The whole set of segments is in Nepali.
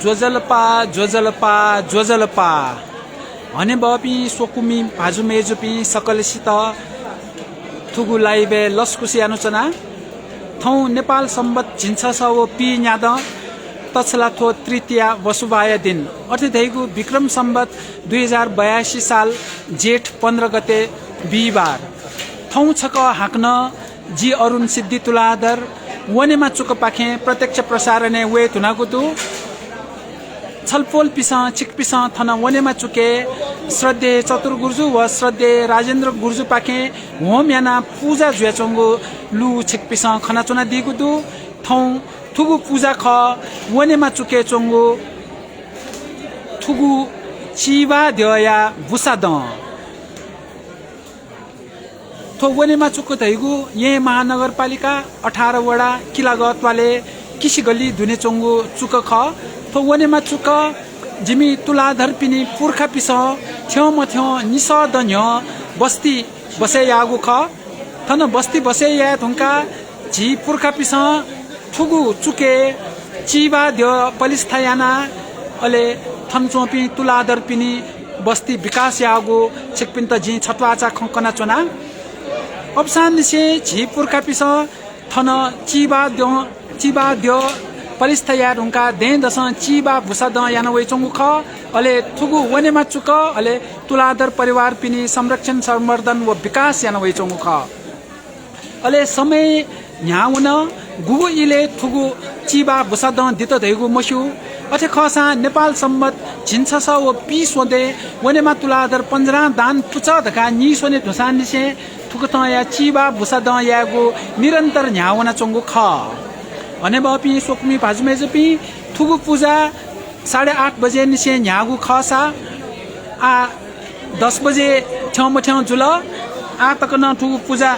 जोजलपा हने बपी सोकुमी भाजु मेजुपी सकलसित थुगु लाइबे लस्कुसी आनुचना थौ नेपाल सम्बत झिन्छ सव पी न्याद तछलाथो तृतीया वसुबाय दिन अर्थात् विक्रम सम्बत 2082 साल जेठ 15 गते बिहिबार थौ छक हाक्न जी अरुण सिद्धि तुलाधर वनेमा चुक पाखे प्रत्यक्ष प्रसारण वे तुनाकुतु छलपोल पिसा चिक पिसा थन वनेमा चुके श्रद्धेय चतुर गुर्जु व श्रद्धेय राजेन्द्र गुर्जु पाखे होम याना पूजा जुयाचोंगु लु चिक पिसा खना चुना दिगुदु थौ थुगु पूजा ख वनेमा चुके चोंगु थुगु चिवा दया बुसा द थो वनेमा चुको धैगु ये महानगरपालिका 18 वडा किलागत वाले किसी गली धुने चोंगु चुक ख थो वनेमा चुक जिमी तुलाधर पिनी पुर्खा पिस थ्यो मथ्यो निस दन्य बस्ती बसे यागु ख थन बस्ती बसे या थुंका जी पुर्खा पिस थुगु चुके चिवा द्य पलिस्था याना अले थन चोपी तुलाधर पिनी बस्ती विकास यागु छिकपिन त जी छतवाचा खंकना चोना अबसान से झी पुर्खा पिस थन चिबा द्य पलिस्था या रुंका दे दस चिबा भुसा द याना वे चोंगु ख अले थुगु वनेमा चुक अले तुलाधर परिवार पिनी संरक्षण संवर्धन व विकास याना वे चोंगु ख अले समय न्याउन गुगु इले थुगु चिबा भुसा द दित धैगु मस्यु अथे खसा नेपाल सम्मत झिन्छ स व पी सोदे वनेमा तुलाधर 15 दान पुच धका नि सोने धुसान निसे थुकत या चिबा भुसा द यागु निरन्तर न्याउन चोंगु ख भने बपी सोकमी भाजुमेजुपी थुगु पूजा 8:30 बजे निसे न्यागु खसा आ 10 बजे छमथ्यौ जुल आ तकन थुगु पूजा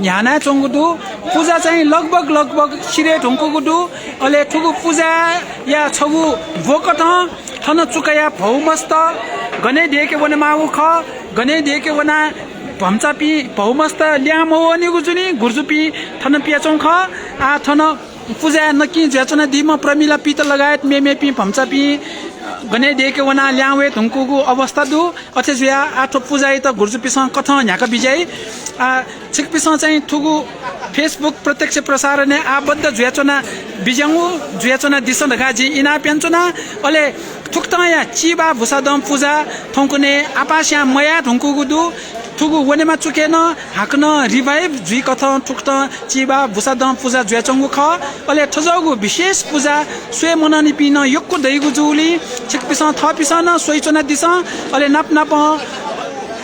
न्याना चोंगुदु पूजा चाहिँ लगभग सिरे ढुंकुगुदु अले थुगु पूजा या छगु भोकत थन चुकया भौमस्त गने देके वने मागु ख गने देके वना भम्चापी भौमस्त ल्यामो निगु जुनी गुर्जुपी थन पियाचों ख आ थन पूजा नकी ज्याचना दिम प्रमिला पित लगायत मेमेपी भम्चापी गने देके वना ल्यावे धुंकुगु अवस्था दु अथे जुया आठो पूजा त गुर्जुपीसँग कथ न्याका बिजय आ छिकपीसँग चाहिँ थुगु फेसबुक प्रत्यक्ष प्रसारण आबद्ध जुयाचना बिजंगु जुयाचना दिस ढगाजी इना पेन्चना अले थुक्ता या चिबा भुसादम पूजा थौकुने आपास्या मया धुंकुगु दु थुगु वनेमा चुकेन हाक्न रिभाइभ जुई कथ थुक्ता चिबा भुसादम पूजा जुयाचंगु ख अले थजगु विशेष पूजा स्वे मननि पिन यक्कु दैगु जुली छिकपिस थपिस न सोइचना दिस अले नाप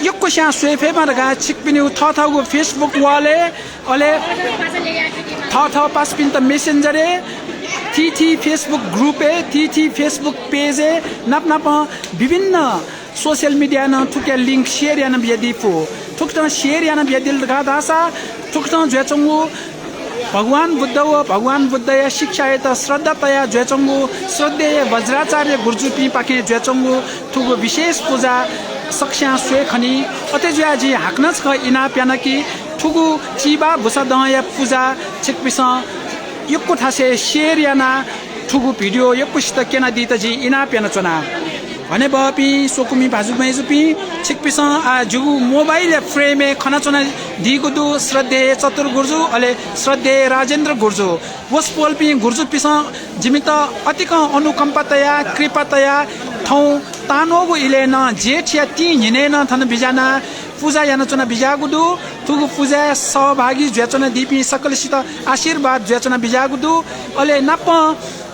यक्कु स्या स्वेफे मारगा छिकपिनि थथगु फेसबुक वाले अले थथ पासपिन त मेसेन्जरे थी फेसबुक ग्रुपे थी फेसबुक पेजे नाप विभिन्न सोशल मीडिया न थुके लिंक शेयर याना बियदिफो थुक्ता शेयर याना बियदिल गादासा थुक्ता ज्वेचंगु भगवान बुद्ध या शिक्षा त श्रद्धातया ज्वेचंगु श्रद्धेय वज्राचार्य गुर्जुपी पाखे ज्वेचंगु थुगु विशेष पूजा सक्ष्या स्वे खनी अते ज्याजी हाक्नच ख इना प्यानकी थुगु चिबा भुसा दया पूजा छिकपिस यक्कु थासे शेयर याना थुगु भिडियो यक्कु सित केना दित जी इना प्यान चना भने बपी सोकुमी भाजुमेजुपी छिकपिस आ जुगु मोबाइल फ्रेमे खना चना दिगुदु श्रद्धेय चतुर गुर्जु अले श्रद्धेय राजेन्द्र गुर्जु वसपोलपी गुर्जु पिस जिमित अतिक अनुकम्पतया कृपातया थौ तानोगु इलेन जेठिया ती हिनेन थन बिजाना पूजा याना चना बिजागुदु थुगु पूजा सहभागी ज्याचना दिपी सकलसित आशीर्वाद ज्याचना बिजागुदु अले नप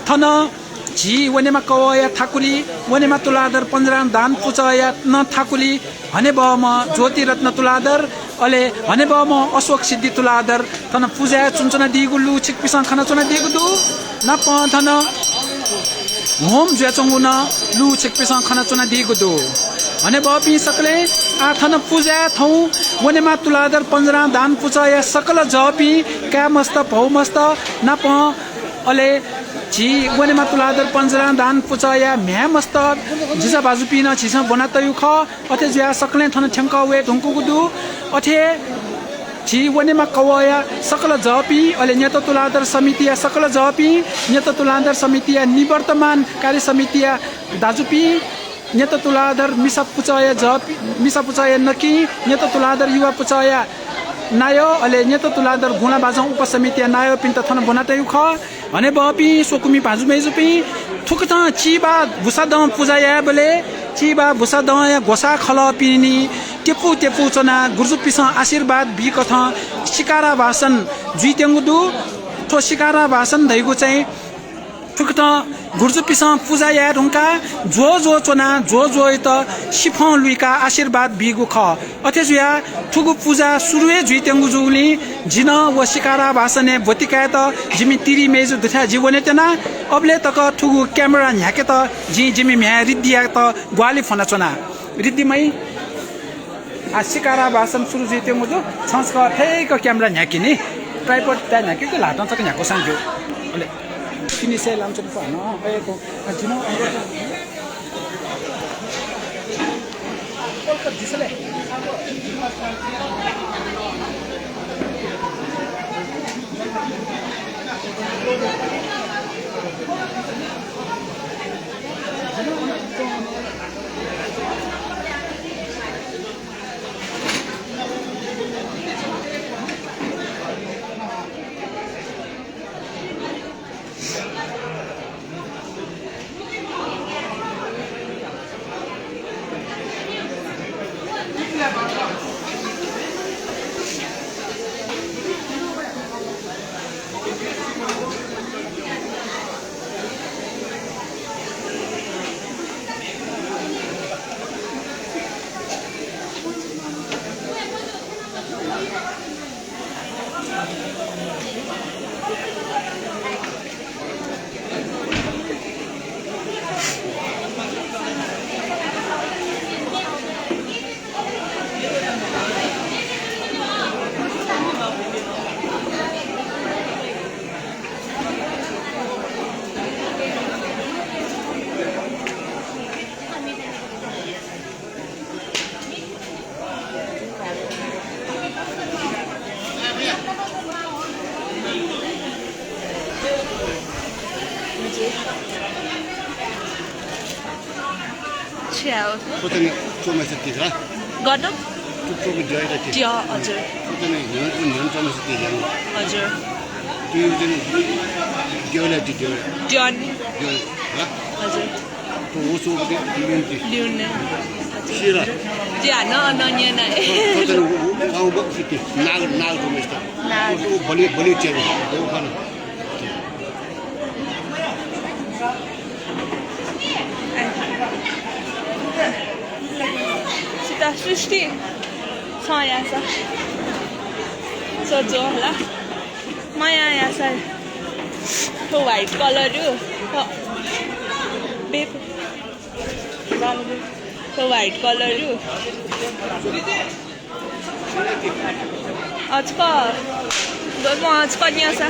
थन जी वनेमा कवया थाकुली वनेमा तुलाधर 15 दान पुचया न थाकुली हने बम ज्योति रत्न तुलाधर अले हने बम अशोक सिद्धि तुलाधर थन पूजा चुनचना दिगुलु छिकपिस खना चना दिगुदु नप थन होम ज्याचंगु न लु छिकपिस खना चना दिगुदु हने बपी सकले आ थन पूजा थौ वनेमा तुलाधर 15 दान पुचया सकल जपी क्या मस्त भौ मस्त नप अले जी वनेमा तुलाधर 15 दान पुचया म्या मस्त जिसा बाजु पिन छिस बनातयु ख अथे ज्या सकले थन ठंका वे ढुंकुगुदु अथे 지 원에마 거워야 सकल जपी अहिले नेता तुलाधर समितिया सकल जपी नेता तुलाधर समितिया निवर्तमान कार्य समितिया दाजुपी नेता तुलाधर मिसा पुचया नकी नेता तुलाधर युवा पुचया नायो अहिले नेता तुलाधर गुणा बाजा उपसमितिया नायो पिन्ता थन बनाते ख भने बपी सोकुमी भाजु मेजुपी थुक त चिबा भुसा द पुजाया बले चिबा भुसा द या घोसा खल पिनी टेपु चना गुर्जु पिस आशीर्वाद बि कथ शिकारा भाषण जुइतेंगु थो शिकारा भाषण धैगु चाहिँ थुक त गुर्जु पिस पुजाया रुंका जो चना जो त सिफं लुइका आशीर्वाद बिगु ख अथेजुया थुगु पूजा सुरुए जुइतेंगु जुगली जिन व शिकारा भाषणे भतिका त जिमी तिरी मेजु दुथा जीवने तना अबले तक थुगु क्यामेरा न्याके त जिमी म्या रिद्दिया त ग्वाली फना चना रिद्दिमै आ शिकारा भाषण सुरु जुइतेंगु जो छंसक थेक क्यामेरा न्याकिने ट्राइपॉड ता न्याके त लाटन तक न्याको सांग्यो अले किनी से लामचो पान अएको दिनो कोलकाता दिसले Ciao. Potem cuma setia lah. Godam? Cuma dia ada ti. Dia aja. Potem yang cuma setia yang. Aja. Tu yang dia ada ti dia. John. Dia, ha? Aja. Tu usul dia liun ti. Liun. Sila. Dia no nya na. Potem kau buat setia. Nal tu mesti. Nal. Tu balik cari. Tu kan. Sudah Srishti saya sa sojo होला माया यहाँ सर तो व्हाइट कलर तो व्हाइट कलर आज का यहाँ सा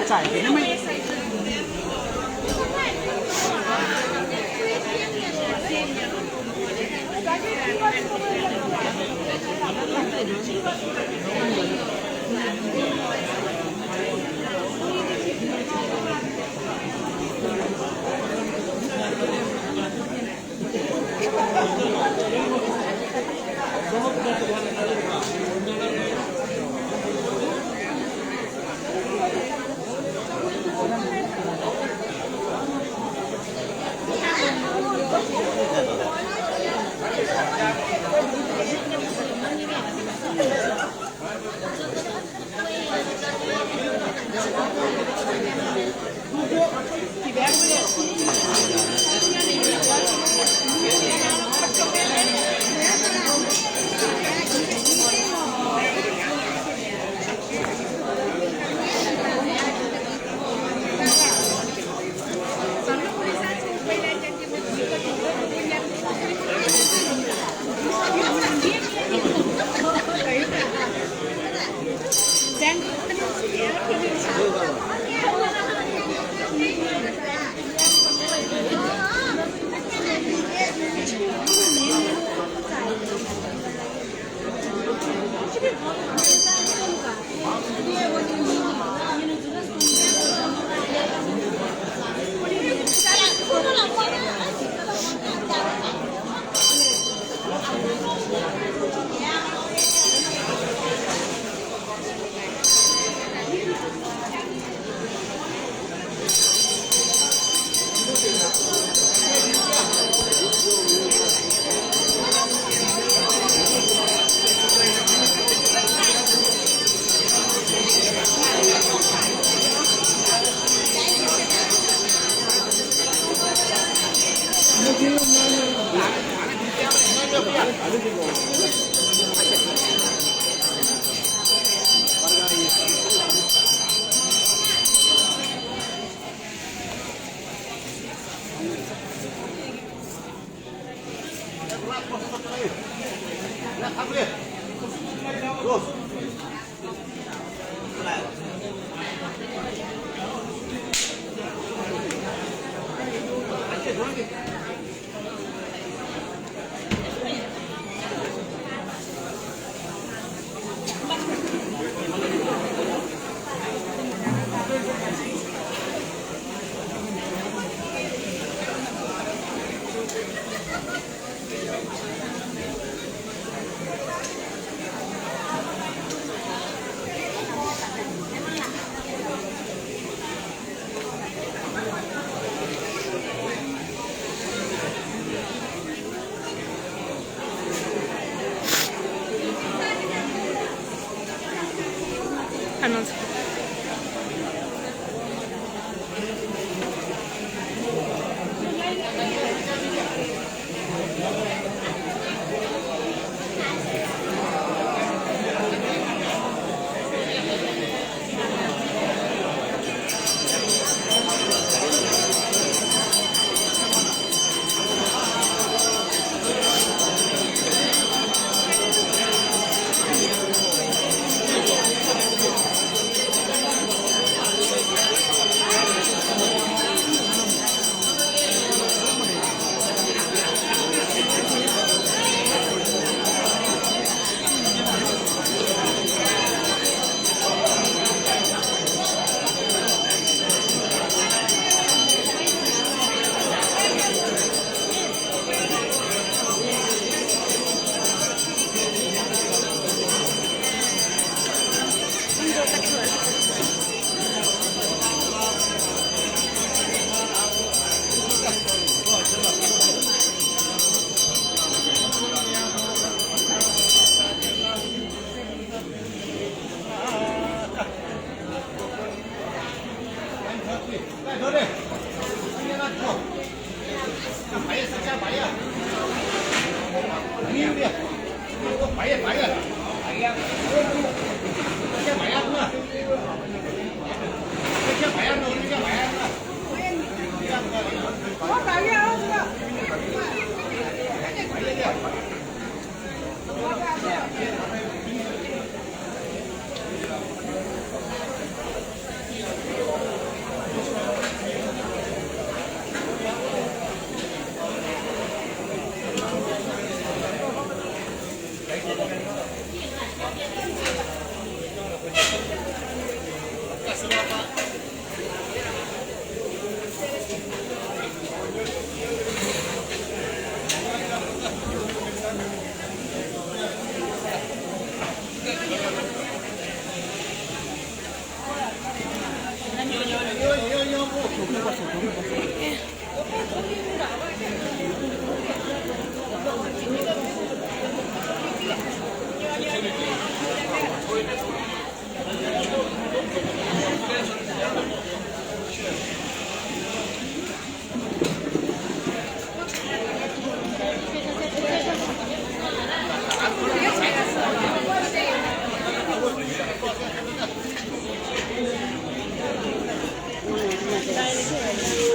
trải thì nó mới खानुहुन्छ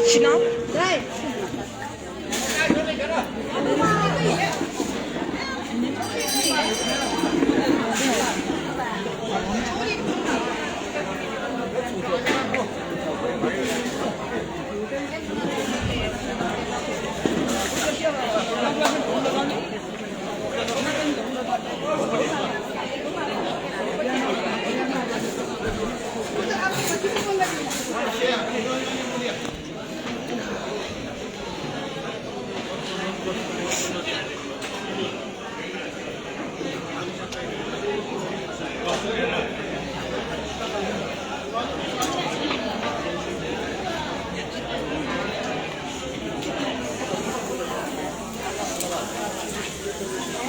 Sinon?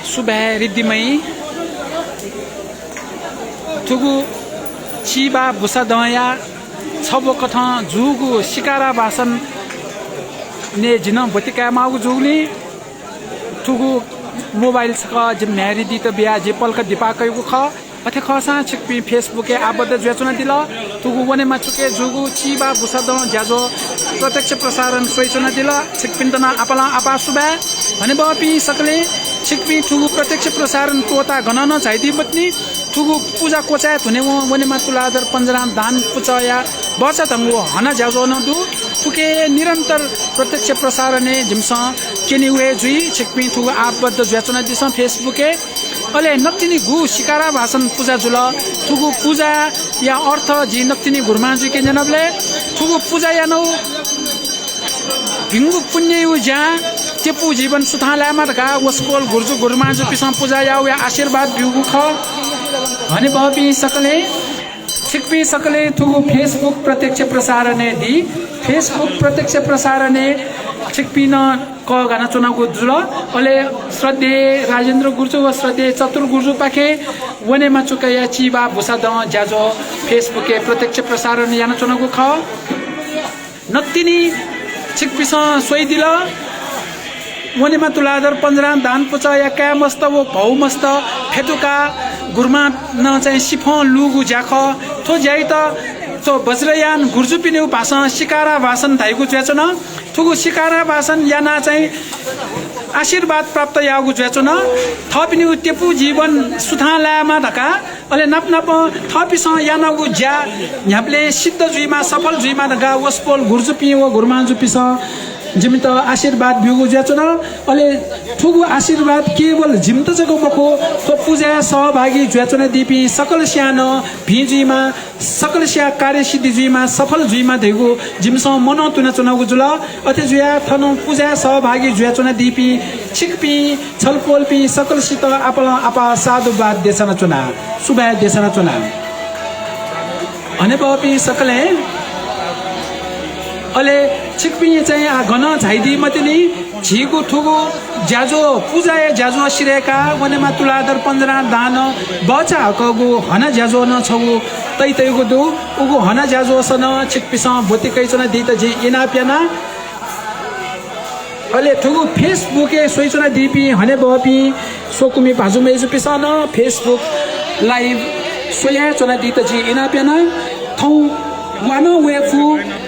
सुबह रिद्धिमयी तुगु चिबा भुसा दया छबो कथ जुगु शिकारा भाषण ने जिन बोतिका मागु जुगली ठुगु मोबाइल छ जिम न्यारी दी त बिया जे पलक दिपाकयगु ख अथे खसा छिकपि फेसबुके आबद्ध ज्याचुना दिल तुगु वने माचुके जुगु चिबा बुसद ज्याजो प्रत्यक्ष प्रसारण सोइचुना दिल छिकपिन्तना आपला आपा सुबा भने बपि सकले छिकपि ठुगु प्रत्यक्ष प्रसारण तोता गणन झाइदि बत्नी ठुगु पूजा कोचा धुने वने मातुलादर पञ्जरा दान पुचया वर्ष तंगु हना ज्याजो न दु तुके निरन्तर प्रत्यक्ष प्रसारणे जिमस केनिवे जुई छिकपि ठुगु आबद्ध ज्याचुना दिस फेसबुके अले नक्तिनी गु शिकारा भाषण पूजा जुल ठुगु पूजा या अर्थ जी नक्तिनी गुरमाजु के जनबले ठुगु पूजा या नौ भिंगु पुण्य यु ज्या तेपु जीवन सुथालामा ढका वस्कोल गुर्जु गुरमाजु पिसम पूजा या आशीर्वाद बिगु ख भने बपि सकले छिकपि सकले ठुगु फेसबुक प्रत्यक्ष प्रसारणे दि फेसबुक प्रत्यक्ष प्रसारणे छिकपिन क गाना चुनावको जुल अले श्रद्धे राजेन्द्र गुर्जु व श्रद्धे चतुर गुर्जु पाखे वनेमा चुकया चिबा भुसा द ज्याजो फेसबुके प्रत्यक्ष प्रसारण याना चुनावको ख नक्तिनी छिकपिस सोइदिल वनेमा तुलादर पञ्जरा दान पुचा या क्या मस्त वो भौ मस्त फेतुका गुरमा न चाहिँ सिफोन लुगु ज्याख थो ज्याइ त तो वज्रयान गुर्जुपिने भाषा शिकारा भाषण धाइगु ज्याचन थुगु शिकारा भाषण याना चाहिँ आशीर्वाद प्राप्त यागु ज्याचन थपिने तेपु जीवन सुथालामा ढका अले नप नप थपिस यानागु ज्या न्याप्ले सिद्ध जुइमा सफल जुइमा ढका वस्पोल गुर्जुपि व गुरमाजुपिस जिमित आशीर्वाद बिगु ज्याचन अले ठुगु आशीर्वाद केवल जिमत जको मको तो पूजा सहभागी ज्याचन दिपि सकल स्यान भिजुइमा सकल स्या कार्य सिद्धि जुइमा सफल जुइमा धेगु जिमस मन तुना चुनागु जुल अथे जुया थनो पूजा सहभागी ज्याचन दिपि छिकपि छलपोलपि सकल सित आपला आपा साधुवाद देशना चुना सुबा देशना चुना अने बपि सकले अले छिकपि चाहिँ घन झाइदि मतिनी झिगु ठुगु ज्याजो पूजा ज्याजो सिरेका वनेमा तुलादर पञ्जरा दान बचा हकगु हना ज्याजो न छगु तै तैगु दु उगु हना ज्याजो सन छिकपिस बोतिकै चना दित जे इना प्याना अले ठुगु फेसबुके सोइचना दिपि हने बपि सोकुमी भाजुमे जुपिसन फेसबुक लाइभ सोया चना दित जे इना प्याना थौ वानो वेफु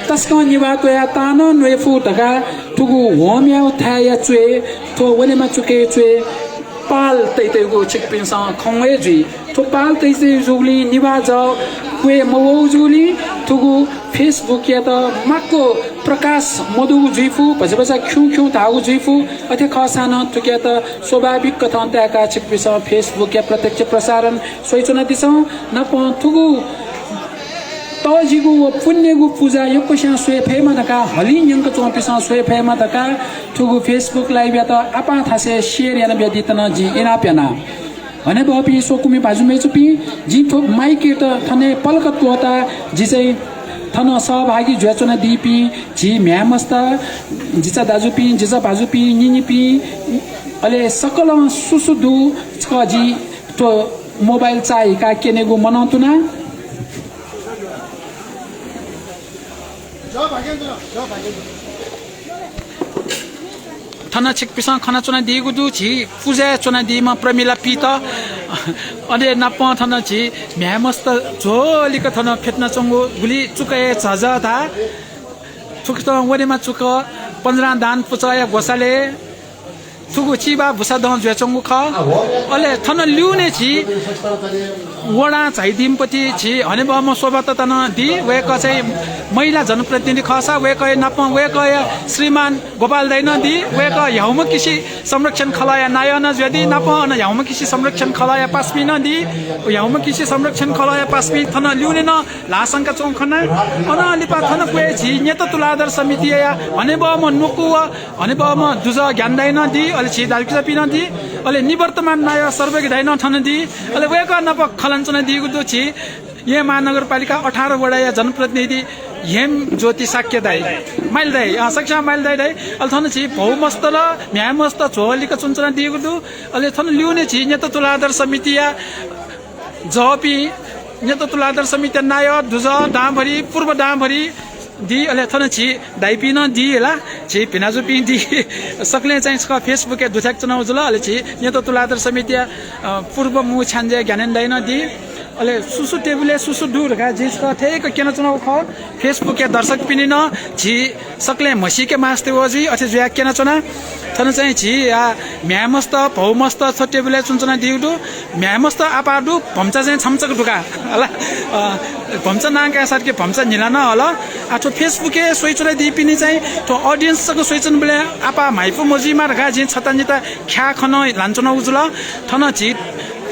तस्क निवातो या तानो वेफु तगा ठुगु होम्या थाया चुए थो वनेमा चुके चुए पाल तैतैगु छिकपिनस खङवे जुइ थो पाल तैसे जुगली निवा ज क्वे मवौ जुली ठुगु फेसबुक या त माको प्रकाश मधु जुइफु भजबजा ख्यु ख्यु धागु जुइफु अथे खसान तुक्या त स्वाभाविक कथन त्याका छिकपिस फेसबुक या प्रत्यक्ष प्रसारण सोइचना दिस नप ठुगु तजिगु व पुण्यगु पूजा यो कोशा सोए फेमा तका हलि यंक चोपिसा सोए फेमा तका ठुगु फेसबुक लाइभ या त आपा थासे शेयर याना बेदितन जी इना प्याना भने बपि सोकुमी बाजुमे चुपि जी थो माइके त थने पलकत तोता जी चाहिँ थन सहभागी ज्याचना दिपि जी म्यामस्ता जिचा दाजुपि जिचा बाजुपि निनिपि अले सकल सुसुदु छ जी तो मोबाइल चाहिका केनेगु मनाउतुना थना छिकपिस खना चुना दिगु दु छि पूजा चुना दिमा प्रमिला पित अले नप थना छि म्यामस्त झोलिक थना फेट्ना चंगु गुली चुके झजा धा थुक वनेमा चुक पञ्जरा दान पुचया गोसाले थुगु चिबा भुसा द ज्याचंगु ख अले थना ल्युने छि वडा झाइदिमपति छि हने बम सोबत तन दि वेक चाहिँ महिला जनप्रतिनिधि खसा वेक नप वेक श्रीमान गोपाल दैन दि वेक यौम कृषि संरक्षण खलाया नायन जदि नप न यौम कृषि संरक्षण खलाया पास्मि न दि यौम कृषि संरक्षण खलाया पास्मि थन ल्युने न लासंका चौखना अन लिपा थन क्वे छि नेत तुलादर समिति या हने बम नुकु हने बम दुज ज्ञान दैन दि अले छि दालकिसा पिन दि अले निवर्तमान नाय सर्वेक दैन थन दि अले वेक नप खलञ्चना दिगु दु छि ये महानगरपालिका 18 वडा या जनप्रतिनिधि हेम ज्योति साक्य दाई माइल दाई सक्छा माइल दाई दाई अल थन छि भौमस्त र म्यामस्त झोलिक चुन्चना दिगु दु अले थन ल्युने छि नेत तुलादर समिति या जपि नेत तुलादर समिति नाय दुज दामभरि पूर्व दामभरि दी अले थन छि दाइपिन दी होला छि पिनाजु पिन दी सकले चाहिँ छ फेसबुक दुथाक चुनाव जुल अले छि नेत तुलाधर समिति पूर्व मु छान्जे ज्ञानेन दैन दी अले सुसु टेबुले सुसु दूर का जिस का थे के केना चुनाव ख फेसबुक के दर्शक पिनि न छि सकले मसी के मास्ते वजी अथे ज्या केना चुना थन चाहिँ छि या म्यामस्त भौमस्त छ टेबुले चुनचुना दिउदु म्यामस्त आपादु भम्चा चाहिँ छमचक दुका हला भम्चा नांका साथ के भम्चा निला न होला आठो फेसबुक के सोइचुरा दि पिनि चाहिँ तो ऑडियन्स को सोइचन बले आपा माइफु मजी मार गा जि छतानिता ख्या खन लान्छन उजुल थन छि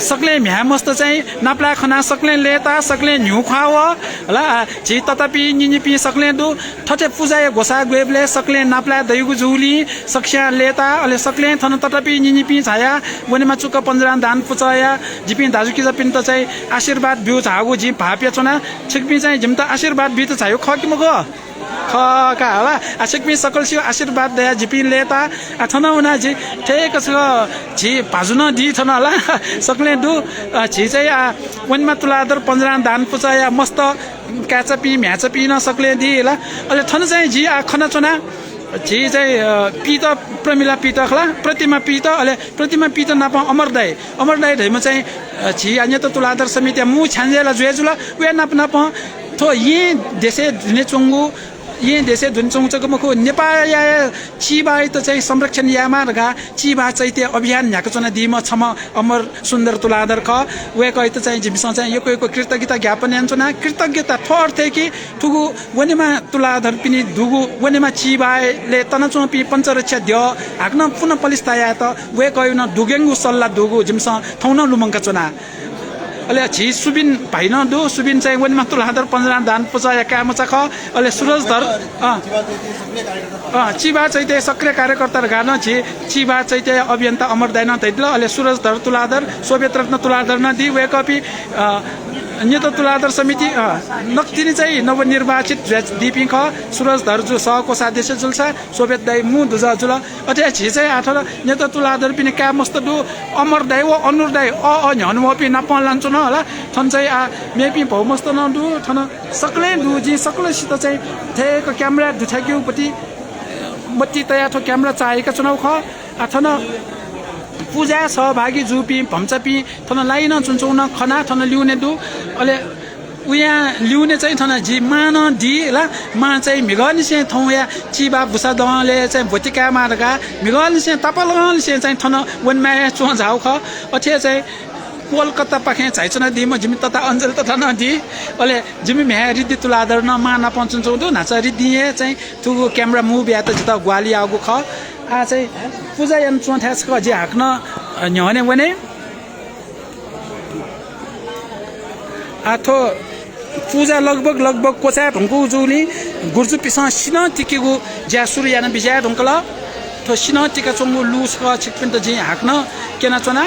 सकले म्यामस्त चाहिँ नाप्ला खना सकले लेता सकले न्यु खाव होला छि ततापि निनिपि सकले दु ठटे पूजा गोसा गोबले सकले नाप्ला दैगु जुली सक्ष्या लेता अले सकले थन ततापि निनिपि छाया वनेमा चुक पन्जरा दान पुचाया जिपि दाजुकी जपिन त चाहिँ आशीर्वाद बिउ छागु जि भाप्या छना छिकपि चाहिँ जिम त आशीर्वाद बिउ त छायो ख कि मगो का होला आशिकपि सकल सियो आशीर्वाद दया जिपि लेता अथना उना जी ठेक छ जी भाजुन दि थन होला सकले दु छि चाहिँ वनमा तुलाधर पन्जरा दान पुचाया मस्त काचपि म्याचपि न सकले दि होला अले थन चाहिँ जी खना चना जी चाहिँ पित प्रमिला पित खला प्रतिमा पित अले प्रतिमा पित नाप अमरदाय धैमा चाहिँ छि अन्य त तुलाधर समिति मु छान्जेला जुएजुला वे नाप नाप थो ये देशे जुने चंगु ये देशे जुन चंगुचको मखो नेपाल या चिबाइ त चाहिँ संरक्षण यामा रगा चिबा चाहिँ ते अभियान न्याको चना दिम छम अमर सुन्दर तुलाधर ख वे कहि त चाहिँ जिमसँग चाहिँ यो कृतज्ञता ज्ञापन यान्छना कृतज्ञता थोर थे कि ठुगु वनेमा तुलाधर पिनि दुगु वनेमा चिबाले तनचोपि पञ्चरक्षा द्य हाक्न पुनः पलिस्ता या त वे कहि न दुगेंगु सल्ला दुगु जिमसँग थौन लुमंका चना अले छि सुबिन भाइन दु सुबिन चाहिँ वनमा तुलाधर पन्जरा दान पुचाया काम छ ख अले सुरजधर चिबा चाहिँ ते सक्रिय कार्यकर्ता गान छि चिबा चाहिँ ते अभियन्ता अमरदायन तैदल अले सुरजधर तुलाधर सोभियत रत्न तुलाधर न दि वे कपि अन्य त तुलाधर समिति नक्तिनी चाहिँ नवनिर्वाचित दिपि ख सुरजधर जो सहकोषाध्यक्ष जुल्सा सोभियत दाइ मु दुजा जुल अथे छि चाहिँ आठ अन्य त तुलाधर पिने का मस्त दु अमरदाय व अनुरदाय न्हन वपि नप लान्छु न होला थन चाहिँ मेपि भौमस्त न दु थन सकले दु जी सकलेसित चाहिँ थेक क्यामेरा दुठाक्युपति बत्ती तया थो क्यामेरा चाहेका चुनाव ख आथन पूजा सहभागी जुपि भम्चापि थन लाइन चुनचौन खना थन लिउने दु अले उया लिउने चाहिँ थन जी मान दि ला मा चाहिँ मिगन से थौ या चिबा भुसा दले चाहिँ भोटिका मारगा मिगन से तपल से चाहिँ थन वनमा चो झाउ ख अथे चाहिँ कोलकाता पाखे चाइचना दिम जिमि तथा अञ्चल तथा नदि अले जिमि म्या रिदि तुलाधर न माना पञ्चन चौदो नाचा रिदिए चाहिँ तुगु क्यामेरा मुभी या त जिता ग्वाली आगु ख आ चाहिँ पूजा यन चोथ्या छ जे हाक्न न्हने वने आथो पूजा लगभग कोचा ढुङ्कु जुली गुर्जु पिसा सिन टिकेगु ज्या सुरु याना बिजा ढुङ्कला तो सिन टिका चंगु लुस ख छिकपिन त जे हाक्न केना चना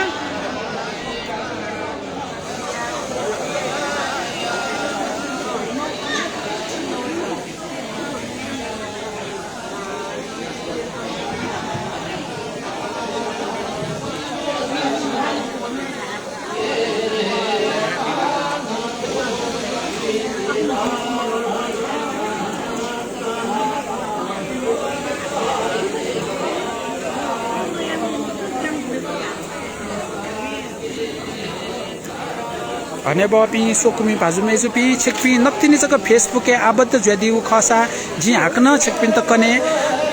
भने बपी सोकुमी भाजुमे जुपी छिकपि नक्तिनी जक फेसबुक के आबद्ध ज्यादिउ खसा जी हाक्न छिकपिन त कने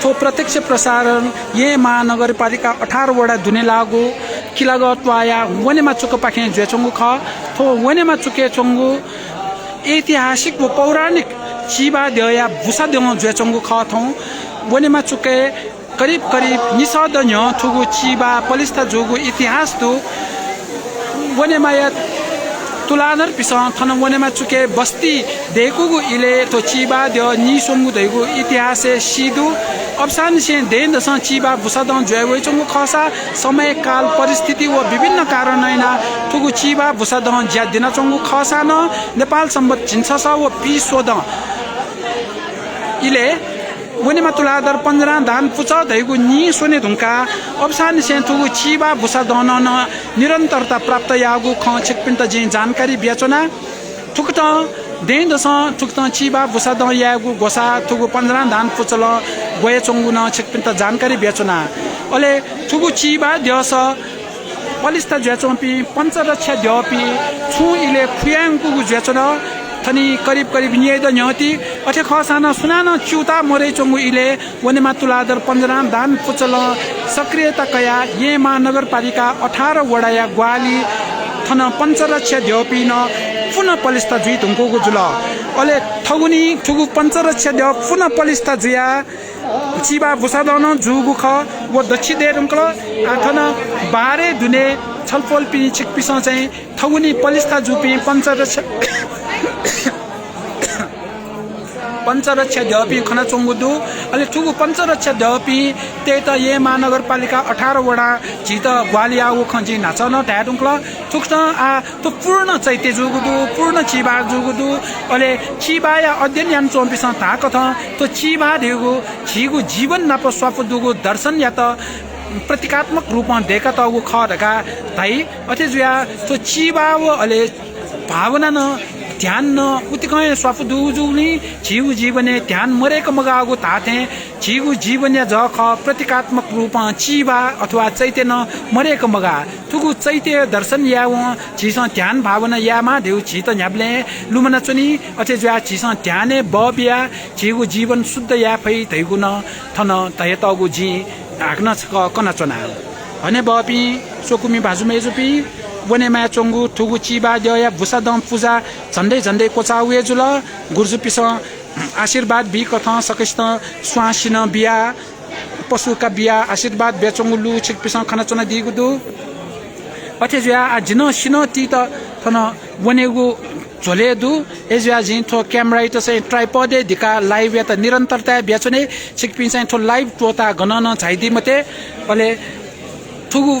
थो प्रत्यक्ष प्रसारण ये महानगरपालिका 18 वडा दुने लागु किलागतवाया वनेमा चुक पाखे ज्वेचंगु ख थो वनेमा चुके चंगु ऐतिहासिक व पौराणिक चिबा दया भुसा देउ ज्वेचंगु ख थौ वनेमा चुके करीब निसद न्य थुगु चिबा पलिस्ता जोगु इतिहास दु वनेमा या तुलाधर पिसा थन वनेमा चुके बस्ती देखुगु इले तो चिबा द्य नि सोंगु दैगु इतिहास सिदु अप्सान से देन दस चिबा भुसाद ज्वै चंगु खसा समय काल परिस्थिति व विभिन्न कारणैना थुगु चिबा भुसाद ज्या दिन चंगु खसा न नेपाल सम्बत छिन्छ व पिसोद इले वनेमा तुलाधर पन्जरा दान पुच दैगु नि सोने ढुङ्का अप्सान से थुगु चिबा भुसा दन निरन्तरता प्राप्त यागु ख छिकपिन त जे जानकारी बेचना थुकत दें दस ठुकता चीबा बुसा द यागु गोसा ठुगु 15 धान पुचल गए चंगु न छिकपिन त जानकारी बेचना अले ठुगु चीबा दिवस पलिस्ता ज्याचोपी पंचरक्षा द्योपी छु इले खुयांगु ज्याचना थनी करीब करीब नियद न्यति अथे खसाना सुनाना च्युता मरे चंगु इले वनेमा तुलादर 15 दान पुचल सक्रियता कया ये महानगरपालिका 18 वडाया ग्वाली थन पंचरक्षा द्योपी न पुनः पलिस्ता जुई तुमको जुल अले ठगुनी ठुगु पंचरक्षा द्यो पुनः पलिस्ता जुया चिबा बुसादन जुगु ख वो दक्षि दे रुंकल आथन बारे दुने छलफल पिनी छिक पिस चाहिँ ठगुनी पलिस्ता जुपी पंचरक्षा द्योपी खना चोंगुदु अले ठुगु पंचरक्षा द्योपी त्यही त ये महानगरपालिका 18 वडा जित ग्वालियाउ खंजी नाचन ट्याडुंकल ठुक्न आ तो पूर्ण चैते जुगुदु पूर्ण चिबा जुगुदु अले चिबाया अध्ययन यान चोंपिस ताकथ तो चिबा देगु छिगु जीवन नाप स्वाफुदुगु दर्शन या त प्रतीकात्मक रूपमा देखा त उ खडका ताई अथे जुया तो चिबा अले भावना न ध्यान न उतिकै स्वाफुदुजुनी जीव जीवने ध्यान मरेको मगागु ताथे जीव जीवन्य जख प्रतीकात्मक रूपमा चिबा अथवा चैत्य न मरेको मगा तुगु चैत्य दर्शन याव छिस ध्यान भावना यामा देउ छित न्याब्ले लुमना चुनी अथे ज्या छिस ध्याने बबिया जीव जीवन शुद्ध या फै तैगु न थन तयतगु जी आग्न कना चना हने बपी सोकुमी भाजुमे जुपी वनेमा चोंगु ठुगु चिबा दया भुसादम पूजा झन्डै झन्डै कोचाउए जुल गुर्जुपिस आशीर्वाद बि कथा सकिस्त स्वासिन बिया पशुका बिया आशीर्वाद बेचोंगु लु छिकपिस खाना चना दिगुदु अथे ज्या जिन सिन ति त थन वनेगु झोलेदु एज्या जिन थो क्यामेरा त चाहिँ ट्राइपडे दिका लाइभ या त निरन्तरता बेचने छिकपिन चाहिँ थो लाइभ टोता गणन झाइदि मते अले ठुगु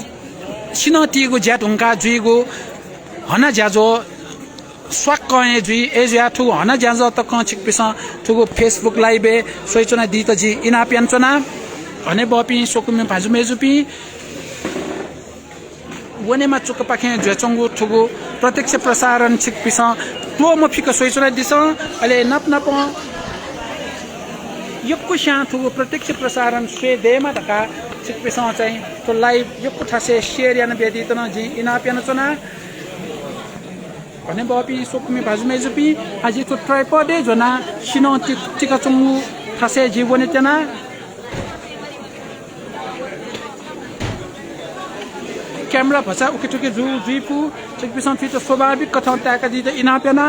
सिनतीगु ज्याट हुंका जुइगु हना ज्याजो स्वाक कए जुइ एज्या ठुगु हना ज्याजो त क छिकपिस ठुगु फेसबुक लाइभे सोइचना दि त जी इना प्यानचना हने बपी सोकुमे भाजुमे जुपी वनेमा चुक पाखे ज्याचंगु ठुगु प्रत्यक्ष प्रसारण छिकपिस तो मफिक सोइचना दिस अले नप नप यक्कु श्या ठुगु प्रत्यक्ष प्रसारण स्वे देमा तका छिकपिस चाहिँ तो लाइभ यक्कु ठासे शेयर यान बेदितन जी इना प्यान चना भने बपी सोकमी भाजुमे जुपी आजि तो ट्राइपडे जना सिनो टिका चंगु ठासे जीवने तना क्यामेरा भसा उकेटुके जु जुइपु छिकपिस फित स्वाभाविक कथा ताका दि त इना प्याना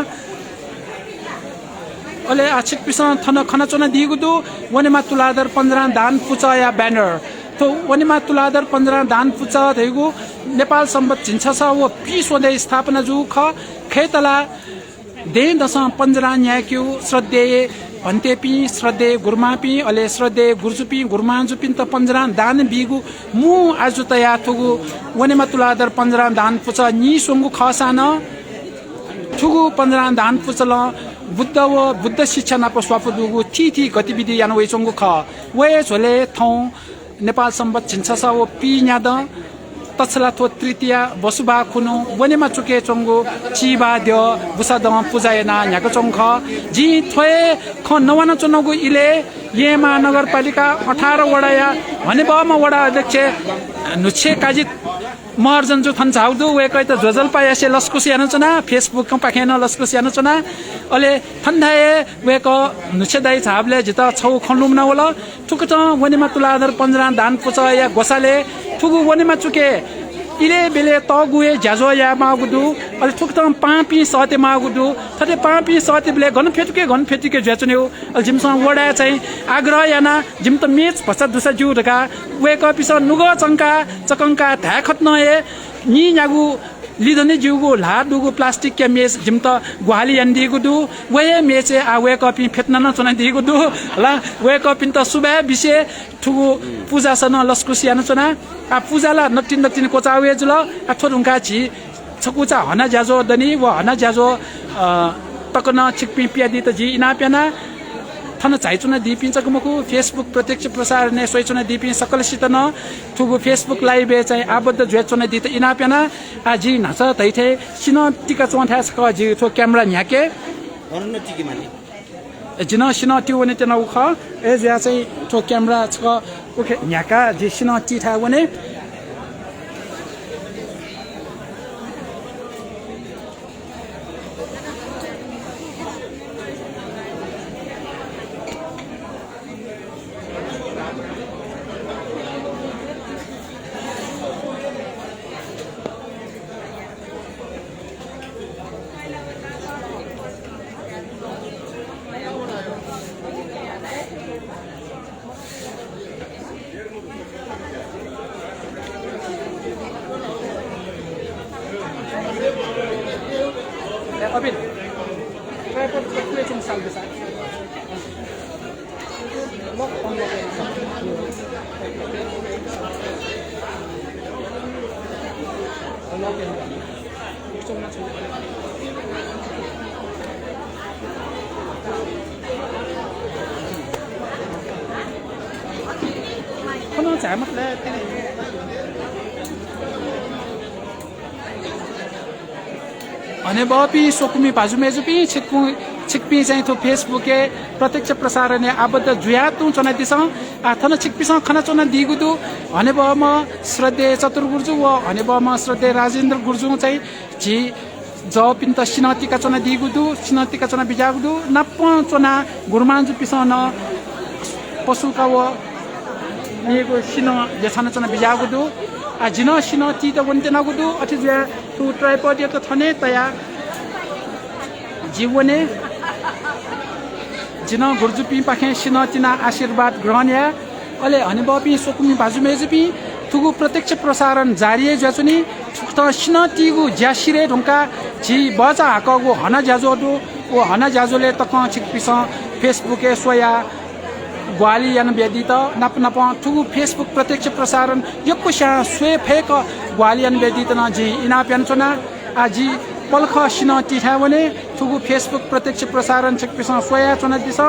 अले आछिक पिस थन खना चना दिगुदु वनेमा तुलादर 15 दान पुचा या ब्यानर तो वनेमा तुलादर 15 दान पुचा थैगु नेपाल सम्बत छिन्छ वो पी सोदे स्थापना जु ख खेतला दे दस 15 न्याक्यु श्रद्धेय भन्तेपी श्रद्धेय गुरमापी अले श्रद्धेय गुर्जुपी गुरमाजुपिन त 15 दान बिगु मु आजु तया थुगु वनेमा तुलादर 15 दान पुचा नि सोंगु खसान ठुगु 15 दान पुचल बुद्ध शिक्षा नाप स्वाफुदुगु थी गतिविधि यान वेचोंगु ख वे झोले थौ नेपाल सम्बत छिन्छ वो पी न्याद तछला थो तृतीय बसुबा खुनु वनेमा चुके चोंगु चिबा द्यो बुसादम पूजायना न्याको चोंग ख जी थ्वे ख नवाना चोनगु इले ये महानगरपालिका 18 वडाया भने बमा वडा अध्यक्ष नुछे काजी महर्जन जो थन झाउदु वे कै त जोजल पायासे लस्कुस यान चना फेसबुक क पाखेन लस्कुस यान चना अले थन्धाए वे क नुछे दाइ झाबले जिता छौ खनुम न होला ठुक त वनेमा तुलादर 15 दान पुचा या गोसाले ठुगु वनेमा चुके इले बेले तगुए ज्याजो या मागुदु अले ठुक त पापी सते मागुदु थते पापी सते बेले गन फेटुके ज्याचन्यो अले जिमसँग वडा चाहिँ आग्रह याना जिम त मेच भसा दुसा जु ढका वे क पिस नुग चकंका ढाखत नए नि यागु लिदने जिउगु लाडुगु प्लास्टिक के मेच जिम त ग्वाली यान्दिगु दु वे मेचे आ वे क पि फेट्न न चना दिगु दु ला वे क पिन त सुबे बिसे ठुगु पूजा सन लस्कुस यान चना आ पूजाला नटिन कोचावे जुल आ थोरुंका छि छकुचा हना ज्याजो दनी व हना ज्याजो तकन छिकपि प्यादि त जी इना प्याना थन चाइचुना दिपिन्छ कुमकु फेसबुक प्रत्यक्ष प्रसारण ने सोइचुना दिपि सकलसित न ठुगु फेसबुक लाइभ चाहिँ आबद्ध ज्वेचुना दित इना प्याना आ जी नस तैथे सिन टिका चोंथा छ जी थो क्यामेरा न्याके भन्न टिकी माने जिन सिन त्यो भने तेना उख ए ज्या चाहिँ तो क्यामेरा छ ओके न्याका जे सिन टी था भने अबिन tripod calculation साल्दैछ không trả mất lên cái này अनि बपी सोकुमी भाजुमेजुपी छिकपी चाहिँ थो फेसबुके प्रत्यक्ष प्रसारण आबद्ध जुयातु चना दिस आथन छिकपीसँग खना चना दिगुदु हने बम श्रद्धेय चतुर गुर्जु व हने बम श्रद्धेय राजेन्द्र गुर्जु चाहिँ जी जपिन त सिनतिका चना दिगुदु सिनतिका चना बिजागुदु नप चना गुरमान्जु पिसन पशुका व नेगो सिन यछन चना बिजागुदु आ जिन सिन ती त वन्ते नगुदु अथि ज्या तु ट्राइपड त थने तया जीवने जिन गुर्जुपी पाखे सिन तिना आशीर्वाद ग्रहण या अले हने बपी सोकुमी भाजुमेजुपी थुगु प्रत्यक्ष प्रसारण जारी ज्याचुनी त सिन तिगु ज्यासिरे ढुंका जी बजा हाकगु हना ज्याजोदु ओ हना ज्याजोले तक छिकपिस फेसबुके सोया ग्वाली यान व्यदित नप नप थुगु फेसबुक प्रत्यक्ष प्रसारण यक्को स्या स्वे फेक ग्वाली यान व्यदित न जी इना प्यानचोना आजी पलख सिन तिठा भने थुगु फेसबुक प्रत्यक्ष प्रसारण छिकपिस सोया चोना this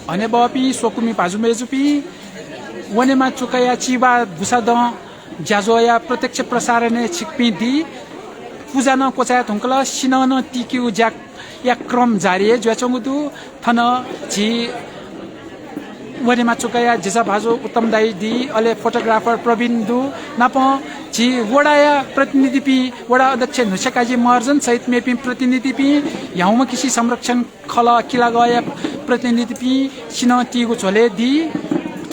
Ane bapi sokumi pazumezupi वनेमा चुकाया चिबा भुसाद ज्याजोया प्रत्यक्ष प्रसारण छिकपी दी पूजा न कोचा थुंकला सिनन टिक्यू ज्याक या क्रम जारी ज्याचंगुदु थन जी वनेमा चुकाया जिसा भाजो उत्तम दाई दी अले फोटोग्राफर प्रवीण दु नाप जी वडाया प्रतिनिधि पी वडा अध्यक्ष नुशकाजी महर्जन सहित मेपी प्रतिनिधि पी याउमा किसी संरक्षण खला किला गया प्रतिनिधि पी सिन टिगु झोले दी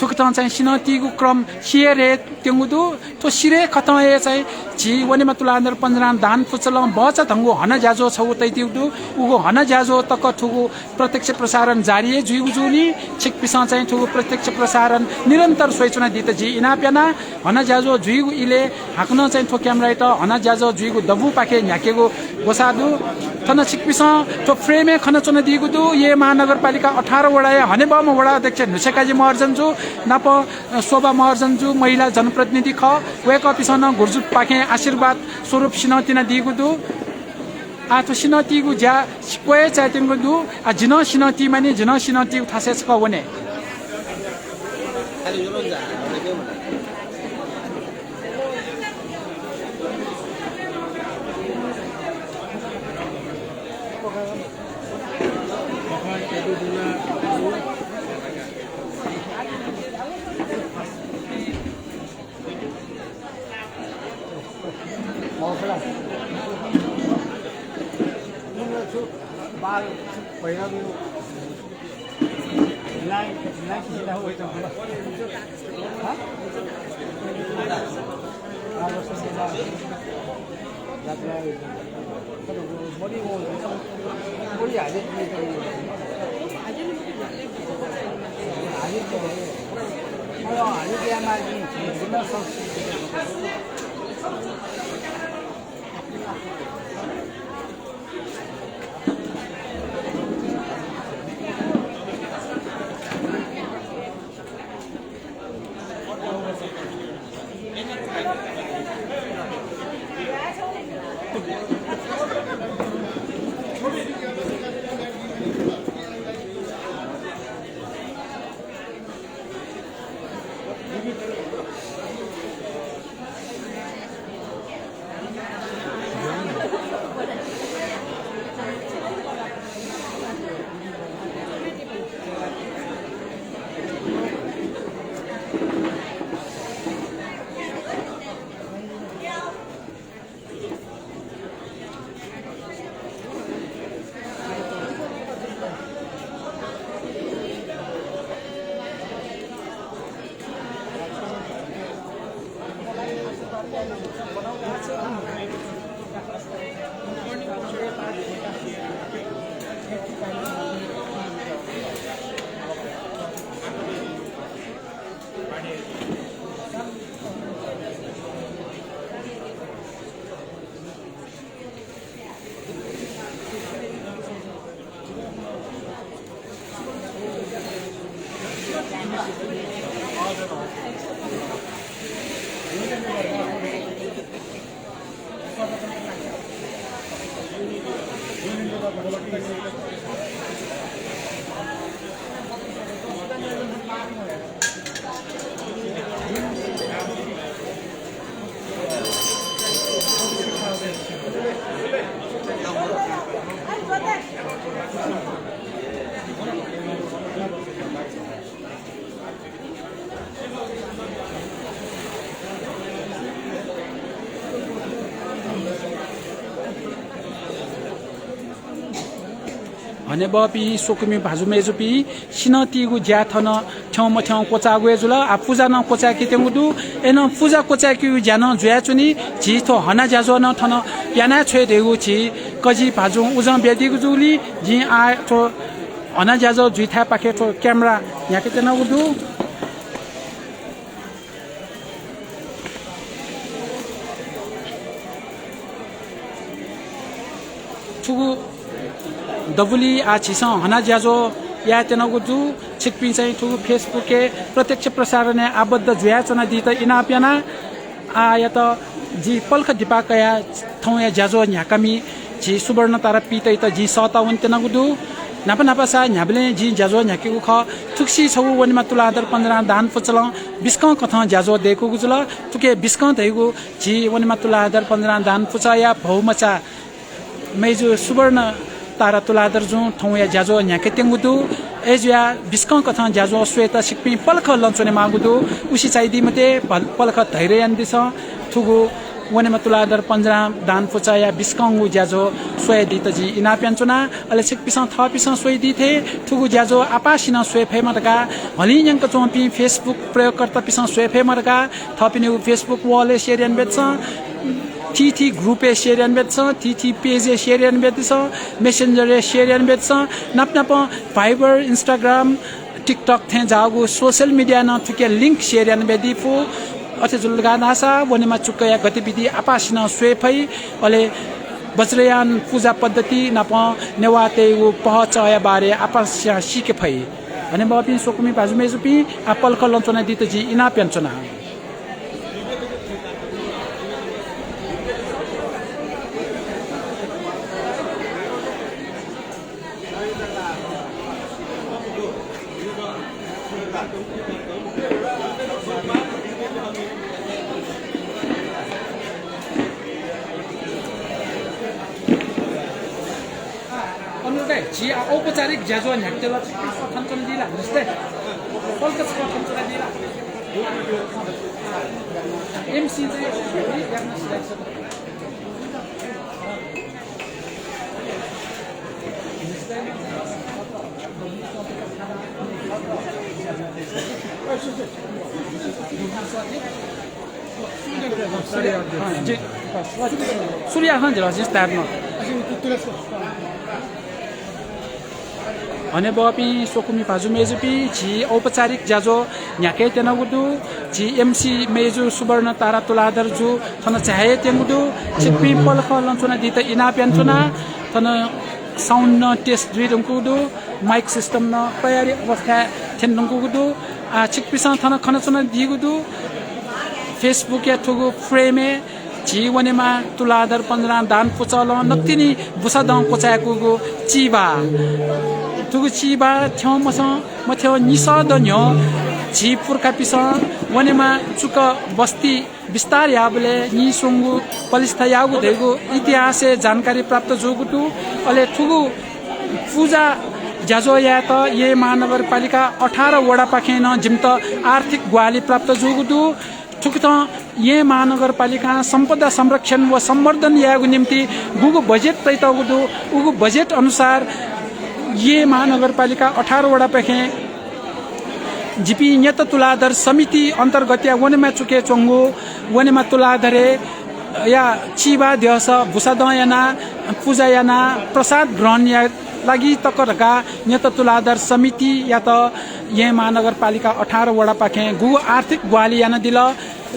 थुकतन चाहिँ सिन टिगु क्रम सिरे तेंगुदु तो सिरे खतए चाहिँ जी वनेमा तुलान्दर पन्जराम दान पुचल बच धंगु हन ज्याजो छौ तैतिउदु उगो हन ज्याजो तक ठुगु प्रत्यक्ष प्रसारण जारी जुइगु जुनी छिक पिसा चाहिँ ठुगु प्रत्यक्ष प्रसारण निरन्तर सोइचुना दित जी इनाप्याना हन ज्याजो जुइगु इले हाक्न चाहिँ ठो क्यामेरा त हन ज्याजो जुइगु दबु पाके न्याकेगु गोसादु थन छिक पिसा तो फ्रेमे खन चुन दिगु दु ये महानगरपालिका 18 वडा हनेबम वडा अध्यक्ष नुसेकाजी महर्जन जु नाप शोभा महर्जन जु महिला जनप्रतिनिधि ख वेक अफिसन गुर्जु पाके आशीर्वाद स्वरूप सिनतिना दिगु दु आतो सिनतिगु ज्या स्पोए चाइतिगु दु आ जिन सिनति माने जिन सिनति थासेस क वने भने बपी सोकुमी भाजु मेजुपी सिनतिगु ज्याथन ठौ मठौ कोचागु जुल आ पूजा न कोचा कि तेंगुदु एन पूजा कोचा कि ज्यान जुया चुनी जी थो हना ज्याजो न थन याना छे देगु छि कजी भाजु उजं बेदिगु जुली जी आ थो हना ज्याजो जुइथा पाखे थो क्यामेरा याके तेनगुदु ठुगु दबुली आछिस हना ज्याजो या तेनगुदु छिकपि चाहिँ ठुगु फेसबुक के प्रत्यक्ष प्रसारण आबद्ध जुया चना दित इनाप्याना आ या त जी पल्ख दिपाकया थौ या ज्याजो न्याकमी जी सुवर्ण तारा पितै त जी सता उन तेनगुदु नापा नापा सा न्याबले जी ज्याजो न्याकेको ख थुक्सी छौ वनमा तुलादर 15 दान पुचल बिस्क कथ ज्याजो देको गुजुल तुके बिस्क दैगु जी वनमा तुलादर 15 दान पुचा या भौमचा मेजु सुवर्ण तारा तुलादर जु थौ या ज्याजो न्याके तेंगुदु एजुया बिस्क कथ ज्याजो स्वेत सिकपि पल्ख लन्चने मागुदु उसी चाहिदी मते पल्ख धैर्य यान्दिस थुगु वनेमा तुलादर 15 दान पुचा या बिस्कंगु ज्याजो सोय दित जी इना प्यान्चुना अले सिकपिस थपिस सोय दिथे थुगु ज्याजो आपासिन सोय फेमरका हलियंक चोपि फेसबुक प्रयोगकर्ता पिस सोय फेमरका थपिने फेसबुक वले शेरियन बेच्छ TT ग्रुप शेरियन बेच्छ TT पेज शेरियन बेच्छ मेसेन्जर शेरियन बेच्छ नाप फाइबर इन्स्टाग्राम टिकटक थे जागु सोशल मीडिया न थुके लिंक शेरियन बेदिफु अथे जुलगा नासा वनेमा चुकया गतिविधि आपासिन स्वेफै अले वज्रयान पूजा पद्धति नप नेवाते उ पहचया बारे आपासिया सिके फै भने बपि सोकुमी बाजुमेजुपि आपल कलचना दित जी इना पेन्चना जी औपचारिक ज्याजो न्याक्तेला थन्चन दिला जस्तै कलकत्ताको थन्चन दिला एमसी चाहिँ गर्न सिलेक्सन सूर्य खान जरा चाहिँ स्टार्टमा भने बपि सोकुमी भाजु मेजुपि जी औपचारिक ज्याजो न्याके तेनगुदु जी एमसी मेजु सुवर्ण तारा तुलादर जु थन चाहे तेंगुदु छिपि पलख लन्चुना दित इना प्यान्चुना थन साउन्ड टेस्ट दुइदुंकुदु माइक सिस्टम न तयारी अवस्था थेन्दुंकुदु आ छिकपिस थन खनचुना दिगुदु फेसबुक या थुगु फ्रेमे जीवनेमा तुलादर 15 दान पुचल नक्तिनी बुसा दं कोचाकुगु चिबा तुगु चिबा थ्यौ मथ्यौ निसद न्यो झिपुरका पिस वनेमा चुक बस्ती विस्तार याबले निसुंगु पलिस्था यागु देगु इतिहास जानकारी प्राप्त जोगुटु अले थुगु पूजा ज्याजो या त ये महानगरपालिका 18 वडा पाखेन जिमत आर्थिक ग्वाली प्राप्त जोगुटु थुकत ये महानगरपालिका संपदा संरक्षण व संवर्धन यागु निम्ति गुगु बजेट तैतगुदु उगु बजेट अनुसार ये महानगरपालिका 18 वडा पेखे जिपी न्यत तुलाधर समिति अन्तर्गत या वनेमा चुके चोंगु वनेमा तुलाधरे या चिबा दिवस भुसाद याना पूजा याना प्रसाद ग्रहण या लागि तकरका न्यत तुलाधर समिति या त यहाँ महानगरपालिका 18 वडा पाखे गु आर्थिक ग्वाली याना दिल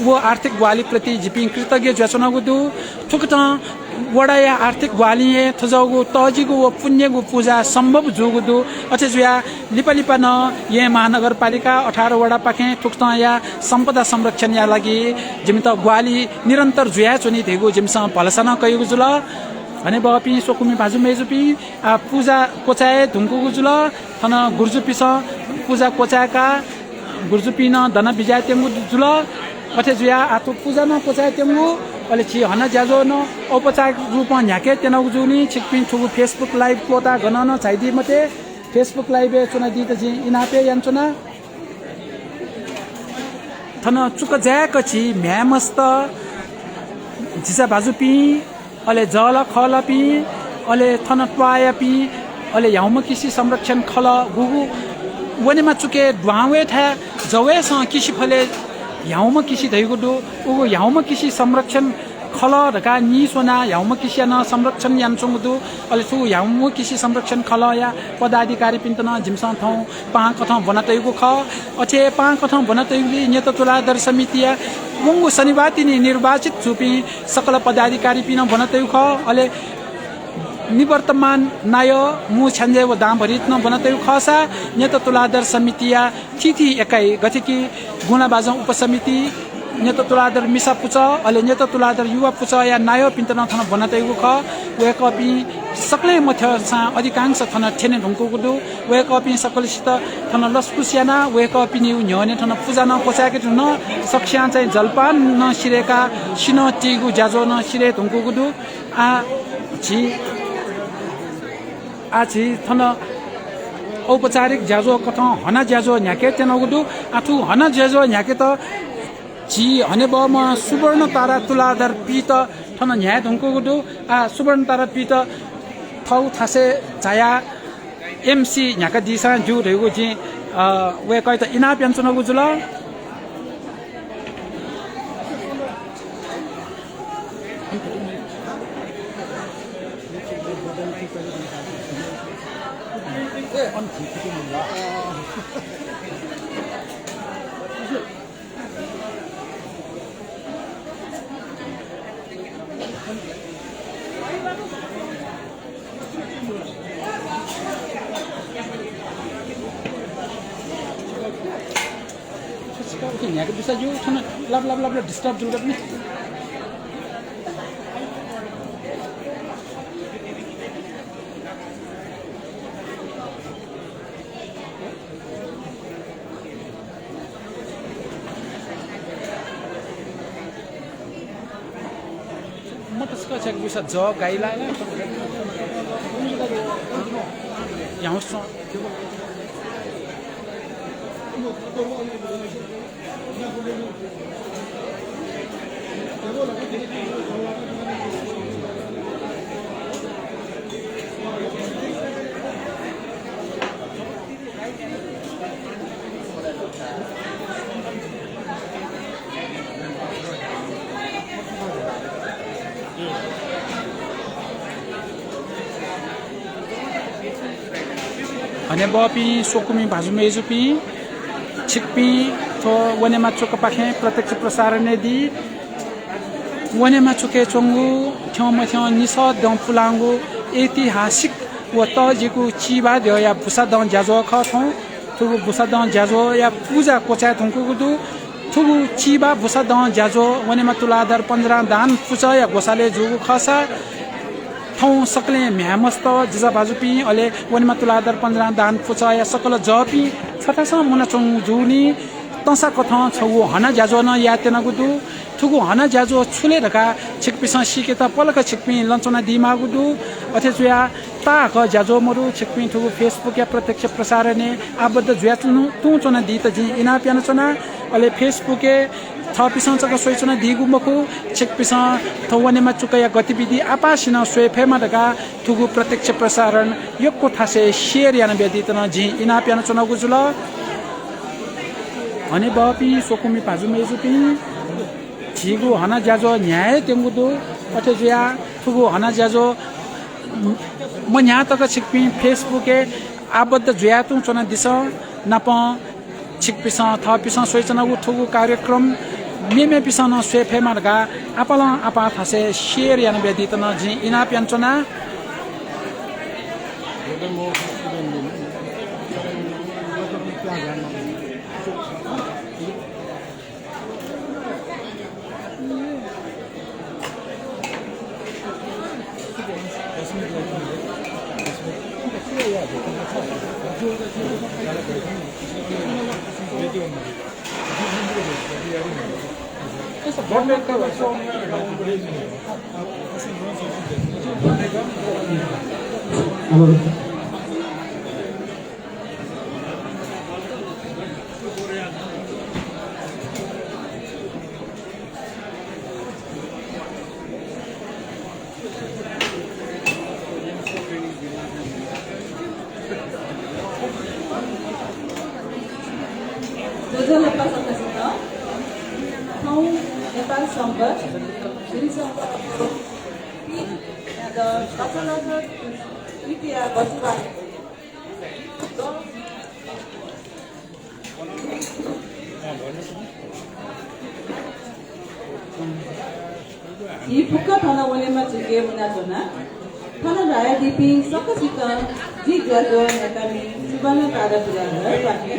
वो आर्थिक ग्वाली प्रति जिपी कृतज्ञ ज्याचना गुदु ठुकटा वडा या आर्थिक ग्वाली थजगु तजिगु व पुण्यगु पूजा संभव जुगुदु अथे जुया लिपालिपा न यहाँ महानगरपालिका 18 वडा पाखे ठुकटा या सम्पदा संरक्षण या लागि जिमित ग्वाली निरन्तर जुया चुनि धेगु जिमसँग भलसन कयगु जुल भने बपी सोकुमी बाजु मेजुपी पूजा कोचाए धुङ्कु गुजुल थन गुर्जुपीस पूजा कोचाएका गुर्जुपी न धन बिजाय तेमु जुल अथे जुया आतो पूजा न कोचाए तेमु अले छि हन ज्याजो न औपचारिक रूपमा न्याके तेनगु जुनी छिकपिन ठुगु फेसबुक लाइभ कोता गनन चाइदि मते फेसबुक लाइभ चुना दि त जि इनापे यान्चुना थन चुक ज्याकछि म्यामस्त जिसा बाजुपी अले जल खलपी अले थन ट्वायपी अले याउम किसी संरक्षण खल गुगु वनेमा चुके ड्वावे था जवे स किसी फले याउम किसी दैगुडु उगु याउम किसी संरक्षण खल रका नि सोना याउम किसी न संरक्षण यानचुङदु अले सु याउम किसी संरक्षण खल या पदाधिकारी पिन्तन जिमसा थौ पा कथं बनतैगु ख अछे पा कथं बनतैगुली नेत तुलाधर समितिया मुंगु शनिवारतिनी निर्वाचित छुपी सकल पदाधिकारी पिन बनतैगु ख अले निवर्तमान नाय मु छन्जे व दाम भरित न बनतैगु खसा नेत तुलाधर समितिया थिथि एकाइ गतिकी गुणा बाजौ उपसमिति नेत तुलाधर मिसा पुच अले नेत तुलाधर युवा पुच या नायो पिन्तन थन बनतैगु ख वे कपि सकले मध्य सा अधिकांश थन ठेने ढुङ्कु गुदु वे कपि सकलसित थन लस्कुसियाना वे कपि नि न्यने थन पूजा न कोचाके न सक्ष्या चाहिँ जलपान न सिरेका सिन टिगु ज्याजो न सिरे ढुङ्कु गुदु आछि थन औपचारिक ज्याजो कथ हना ज्याजो न्याके तेनगुदु आथु हना ज्याजो न्याके त जी हने बम सुवर्ण तारा तुलाधर पीत थन न्याय ढुङ्कु गुदु सुवर्ण तारा पीत थौ थासे छाया एमसी न्याका दिसा जु रेगु जी वे कय त इना पेन्सन गुजुल यहाँ के bisa ju thana lab disturb जुल पनि म त्यसको चाहिँ bisa ज गाइला यहाँ हने बपी सोकुमी भाजुमे जुपी छिकपी थो वनेमा चोक पाखे प्रत्यक्ष प्रसारण दी वनेमा चुके चोंगु थ्यम थ्यम निस दं पुलांगु ऐतिहासिक व तजिकु चिबा दय या भुसा दं ज्याजो ख थौ थुगु भुसा दं ज्याजो या पूजा कोचा थुंकु गुदु थुगु चिबा भुसा दं ज्याजो वनेमा तुलाधर 15 दान पुचा या गोसाले जुगु खसा थौ सकले म्यामस्त जिजा बाजुपी अले वनेमा तुलाधर 15 दान पुचा या सकल जपी छटासा मुना चोङ जुनी तसा कथा छौ हना ज्याजो न या तेना गुदु थुगु हना ज्याजो छुले ढका छिकपिस सिके त पलक छिकपि लञ्चना दिमा गुदु अथे जुया ता क ज्याजो मरु छिकपि थुगु फेसबुक या प्रत्यक्ष प्रसारणे आबद्ध जुया तु चना दि त जि इना प्यान चना अले फेसबुके थपिसंचक सोइचना दिगु मखु छिकपिस थवनेमा चुकया गतिविधि आपासिन सोफेमा ढका थुगु प्रत्यक्ष प्रसारण यो कोठासे शेयर यान बेदितन जि इना प्यान चना गुजुल हने बापी सोकुमी पाजु मेजुपी 지구 하나 자조 냐에 땡구도 어쩌지야 투구 하나 자조 뭐 냐다가 직비 페이스북에 아버드 주야tung चोना दिस नप छिकपिस थपिस सोइचना उठुगु कार्यक्रम मेमे पिसन स्वेफे मार्गा आपला आपा थासे शेयर यान बेदितन जि इना प्यानचोना Dojo lepas akasita, kau Nepal sambat, jadi sambat. Ada kata-kata itu ya bahasa. Ini bukan tanah wanita juga menajona. Tanah raya di ping sakasita, di gadoh nekami, subana tada berada, pakai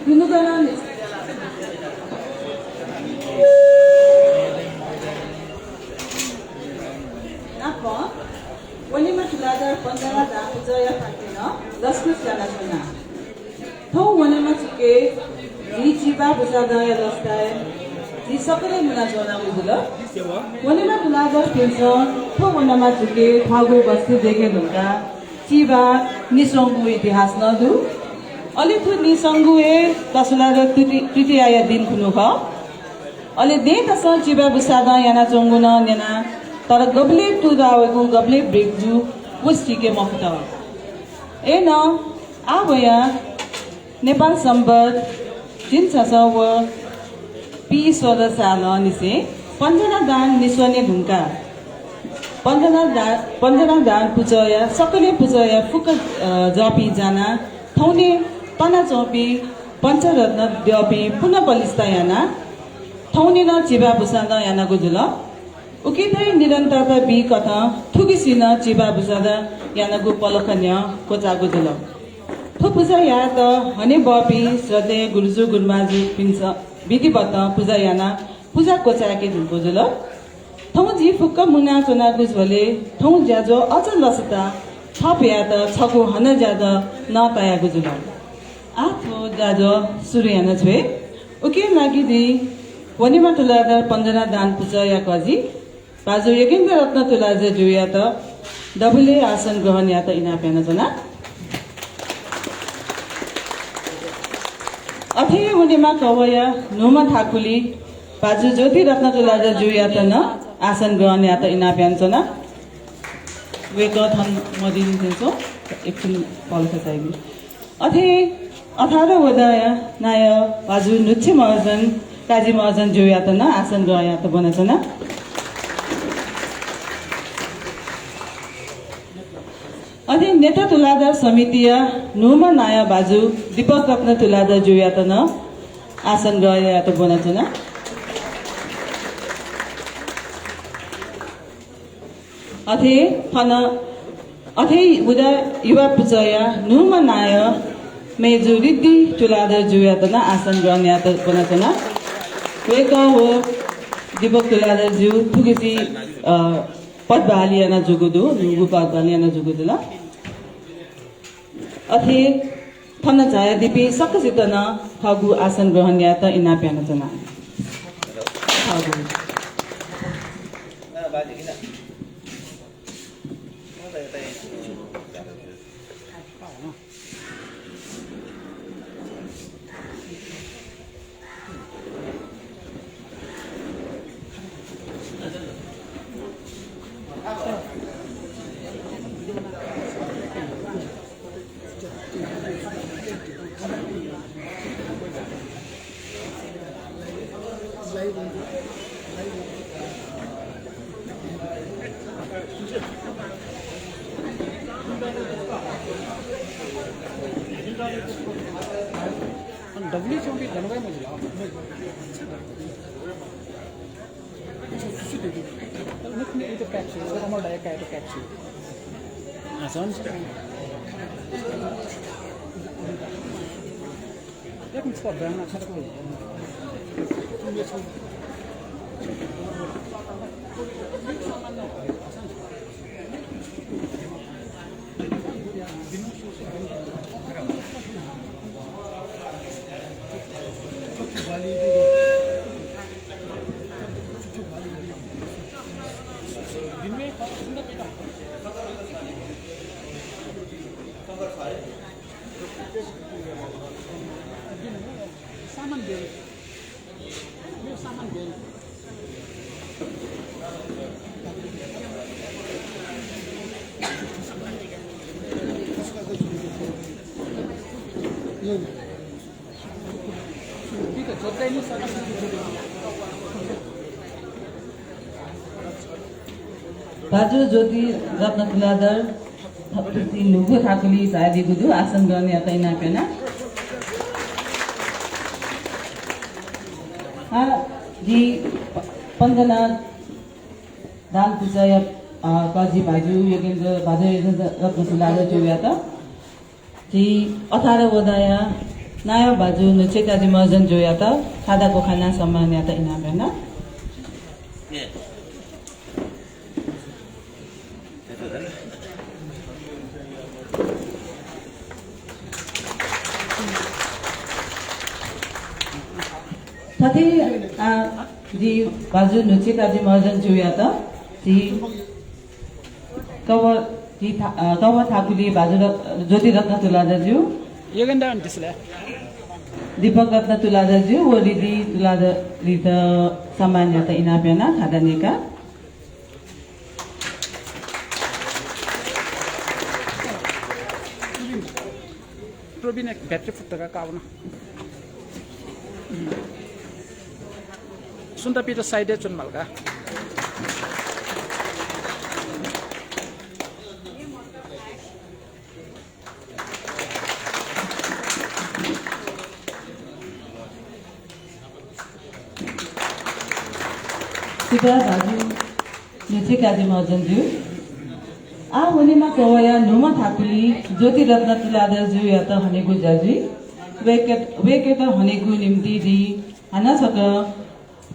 gunungan. Apa? Wanita tuladar pandana dah pujaya pakai laskus jana jana. Tahu wanita juga di jiba pujaya laskai, di sekolah menajona mula. Wanita tuladar pension, tahu wanita juga thagu basti deke dongka, jiba nisonggu itihas nadu. Oleh tu nisonggu tasulada tuti ayat din kunuha. Oleh deh tasal jiba busada yana jonguna nena. तर गबले टु दावेको गबले ब्रेकजु वस्टिके मफता ए न आवया नेपाल सम्बत जिन छसव पी सोद साल निसे पन्जना दान निस्वने ढुंका पन्जना दान पुजया सकले पुजया फुक जपी जाना थौने तना चोपी पञ्चरत्न द्यपी पुनः बलिस्ता याना थौने न जिबा बुसादा याना गुजुल उकितै निरन्तरता बी कथा थुकिसिन चिबा बुझादा यानागु पलखन्य कोचागु जुल थुपुजा या त हने बपी श्रद्धे गुरुजु गुरुमाजु पिन्छ विधिवत पूजा याना पूजा कोचाके जुलको जुल थौ जी फुक्क मुना चुना गुजले थौ ज्याजो अझ लसता थप या त छगु हन ज्यादा न तयागु जुल आथो ज्याजो सुर्याना छे उके लागि दि वनिमा तुलादा 15 दान पूजा या कजी बाजु यगिंद्र रत्न तुलाजे जुया त डबले आसन ग्रहण या त इना पेना जना अथे उनीमा कवया नोमा ठाकुली बाजु ज्योति रत्न तुलाजे जुया त न आसन ग्रहण या त इना पेना जना वेक थन मदिन दिन्छो एकछिन पल्छ चाहिबी अथे 18 वदाया नाय बाजु नुच्छे महजन काजी महजन जुया त न आसन ग्रहण या त बनछना अधे नेता तुलादार समितिया नुमा नाया बाजु दीपक रत्न तुलादार जुया त न आसन गया त बनछना अथे उदा युवा पुजया नुमा नाया मेजु रिद्धि तुलादार जुया त न आसन गया त बनछना वेक हो दीपक तुलादार जु थुकेसी पद बालियाना जुगुदु नुगु पद बालियाना जुगुदुला अथे थन जाय दिपी सकसितन खगु आसन ग्रहण या त इना प्याना जना खगु डब्ल्यू चौकी जनवरी में जिला ini itu capsule, saya mau daya kayak itu capsule. Nah, soalnya ya kan stop banget satu. Saman gel. Ini saman gel. Kita jodoh ini sama. बाजु ज्योति रत्न तुलाधर लुगु ठाकुली सायदी गुदु आसन गर्ने आता इनापेना जी पंजना दान पूजा काजी बाजु योगेन्द्र बाजु रत्न तुलाधर जोयाता जी 18 वदाया नाया बाजु नचेकाजी मर्जन जोयाता खादाको खाना सम्मान याता इनापेना साथै जी बाजु नुचे काजी मर्जन जुया जी कवर ठाकुली बाजु ज्योति रत्न तुलाधर ज्यू योगेन्द्र त्यसले दीपक रत्न तुलाधर ज्यू वो रिदी तुलाधर रिद सामान्यता इनापेना खादानेका प्रवीण एक ब्याट्री फुट्टका काउन सुन्ता पिरो साइडे चुनमालका सुबह बाजु नुचे काजी मर्जन ज्यू आ हुनेमा कवया नुमा ठाकुली ज्योति रत्न तुलाधर ज्यू या त हनेगु जाजी वेकेट हनेगु निम्ति दी हाना सक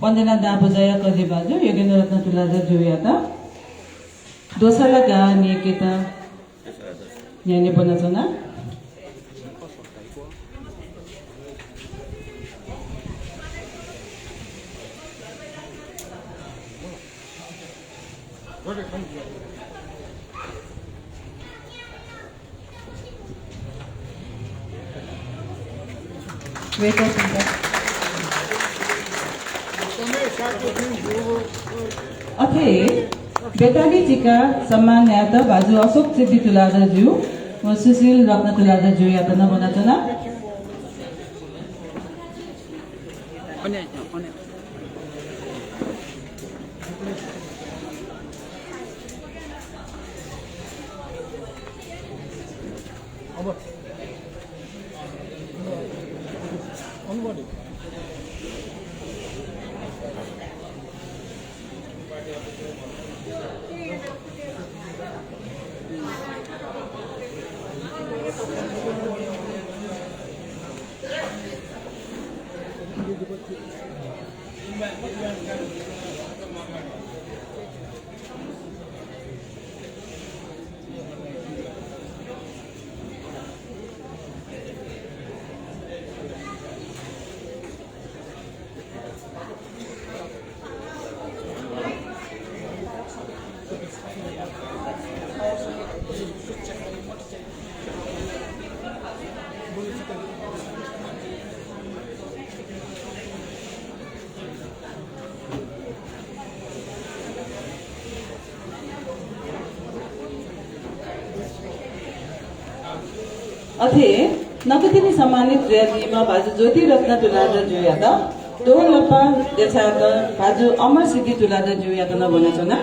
पंजना दा बजाया कजे बाजु योगेन्द्र रत्न तुलाधर ज्यू या त दोसरा गा निकेता याने बनचना अथे बेताली जीका सम्मान यात बाजु अशोक सिद्धि तुलाधर ज्यू व सुशील रत्न तुलाधर ज्यू यात न बनाचना अथे नगदिनी सम्मानित रैलीमा बाजु ज्योति रत्न तुलाधर ज्यू या त दोलपा देछाक बाजु अमर सिद्धि तुलाधर ज्यू या त न बनाचना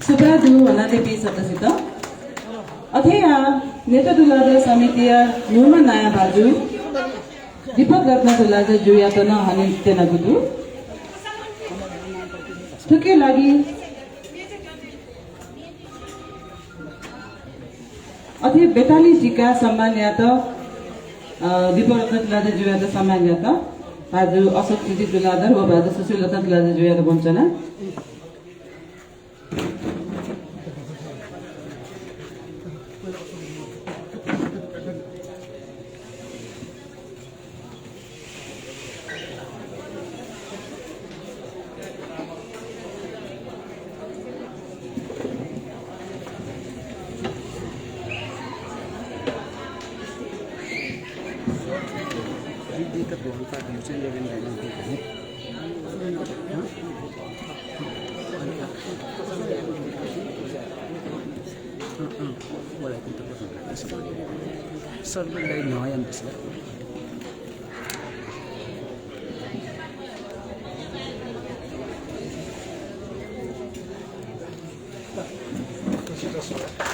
सुब्रादु वनादेवी सदसित अथेया नेता दुलादर समितिया नुमा नाया बाजु दीपक रत्न दुलादर जुयातन हनि तेनगुदु तुके लागि अथे 42 जिका सम्मानयात दीपक रत्न दुलादर जुयात सम्मानयात बाजु अशोक चिति दुलादर व बाजु सुशील रत्न दुलादर जुयात वञ्चना सर्वलाई नयाँ बस्ला